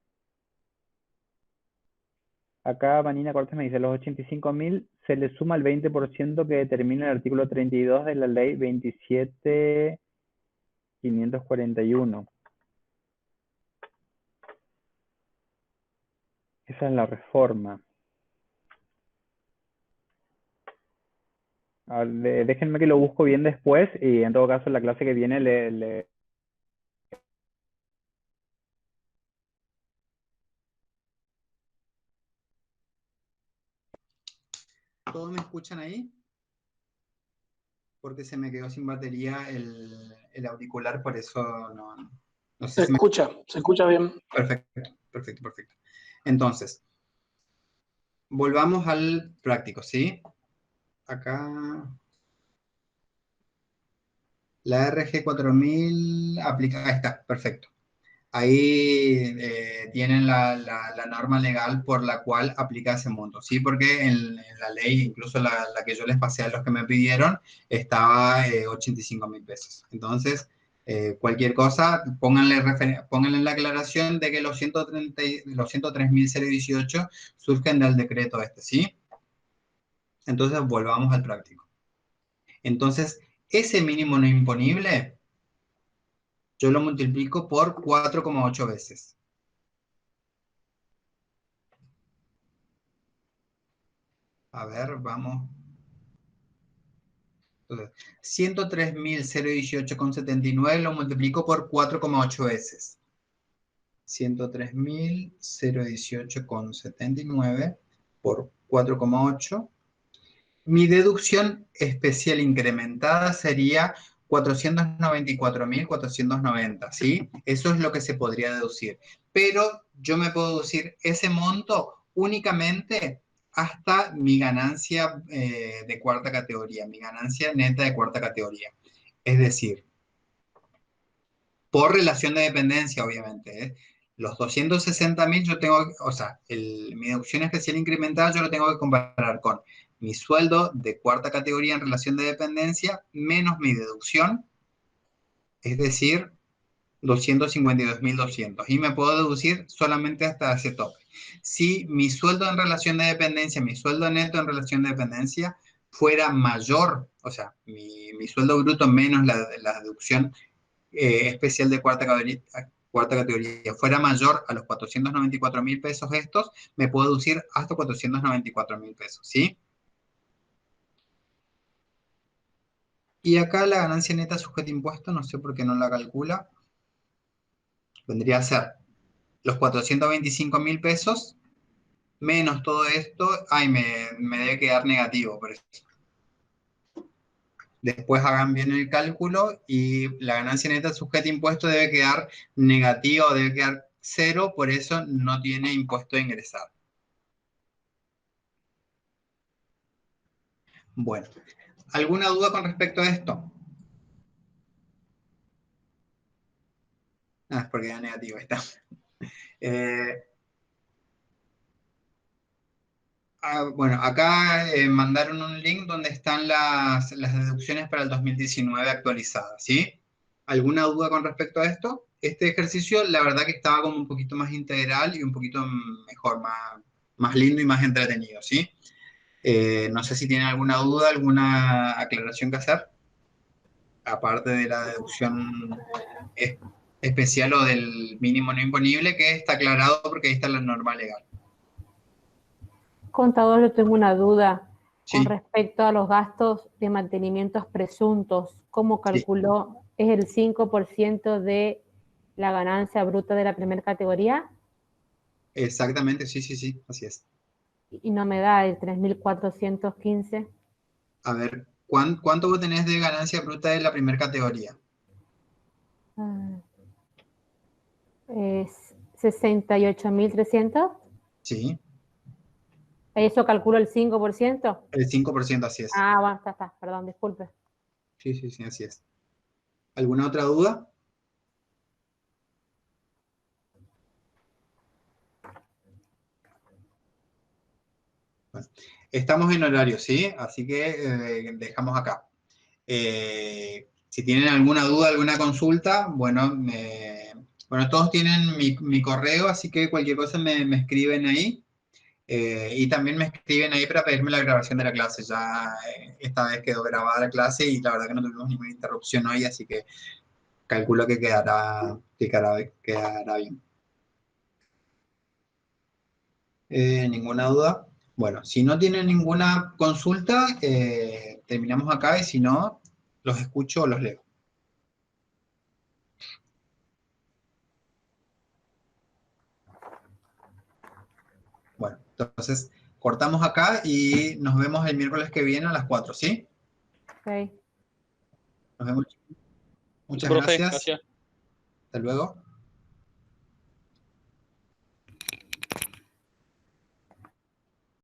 Acá Vanina Cortés me dice, los 85.000 se le suma el 20% que determina el artículo 32 de la ley 27.541. Esa es la reforma. A ver, déjenme que lo busco bien después y en todo caso en la clase que viene le... ¿Todos me escuchan ahí? Porque se me quedó sin batería el auricular, por eso no sé Se si se escucha bien. Perfecto. Entonces, volvamos al práctico, ¿sí? Acá, la RG 4000 aplica, ahí está, perfecto. Ahí tienen la norma legal por la cual aplica ese monto, ¿sí? Porque en la ley, incluso la que yo les pasé a los que me pidieron, estaba 85.000 pesos. Entonces, cualquier cosa, pónganle la aclaración de que los 103.018 surgen del decreto este, ¿sí? Entonces, volvamos al práctico. Entonces, ese mínimo no imponible, yo lo multiplico por 4,8 veces. A ver, vamos. Entonces, 103.018,79 lo multiplico por 4,8 veces. 103.018,79 por 4,8. Mi deducción especial incrementada sería 494.490, ¿sí? Eso es lo que se podría deducir. Pero yo me puedo deducir ese monto únicamente hasta mi ganancia de cuarta categoría, mi ganancia neta de cuarta categoría. Es decir, por relación de dependencia, obviamente, ¿eh? Los 260.000 yo tengo, o sea, mi deducción especial incrementada yo lo tengo que comparar con mi sueldo de cuarta categoría en relación de dependencia menos mi deducción, es decir, 252.200. Y me puedo deducir solamente hasta ese tope. Si mi sueldo en relación de dependencia, mi sueldo neto en relación de dependencia fuera mayor, o sea, mi sueldo bruto menos la deducción especial de cuarta categoría fuera mayor a los 494.000 pesos estos, me puedo deducir hasta 494.000 pesos, ¿sí? Y acá la ganancia neta sujeta a impuesto, no sé por qué no la calcula. Vendría a ser los 425.000 pesos menos todo esto. Ay, me debe quedar negativo por eso. Después hagan bien el cálculo y la ganancia neta sujeta a impuesto debe quedar negativa o debe quedar cero, por eso no tiene impuesto de ingresar. Bueno, ¿alguna duda con respecto a esto? Ah, es porque da negativo, ahí está. Bueno, acá mandaron un link donde están las deducciones para el 2019 actualizadas, ¿sí? ¿Alguna duda con respecto a esto? Este ejercicio, la verdad que estaba como un poquito más integral y un poquito mejor, más lindo y más entretenido, ¿sí? No sé si tienen alguna duda, alguna aclaración que hacer, aparte de la deducción especial o del mínimo no imponible, que está aclarado porque ahí está la norma legal. Contador, yo tengo una duda Sí. con respecto a los gastos de mantenimientos presuntos. ¿Cómo calculó? Sí. ¿Es el 5% de la ganancia bruta de la primera categoría? Exactamente, sí, así es. Y no me da el 3.415. A ver, ¿cuánto vos tenés de ganancia bruta de la primera categoría? Es 68.300. Sí. ¿Eso calculo el 5%? El 5%, así es. Ah, bueno, está, perdón, disculpe. Sí, así es. ¿Alguna otra duda? Bueno, estamos en horario, ¿sí? Así que dejamos acá. Si tienen alguna duda, alguna consulta, bueno, todos tienen mi correo, así que cualquier cosa me escriben ahí. Y también me escriben ahí para pedirme la grabación de la clase. Ya esta vez quedó grabada la clase y la verdad que no tuvimos ninguna interrupción hoy, así que calculo que quedará bien. ¿Ninguna duda? Bueno, si no tienen ninguna consulta, terminamos acá y si no, los escucho o los leo. Bueno, entonces cortamos acá y nos vemos el miércoles que viene a las 4, ¿sí? Ok. Nos vemos. Muchas Profe, gracias. Hasta luego.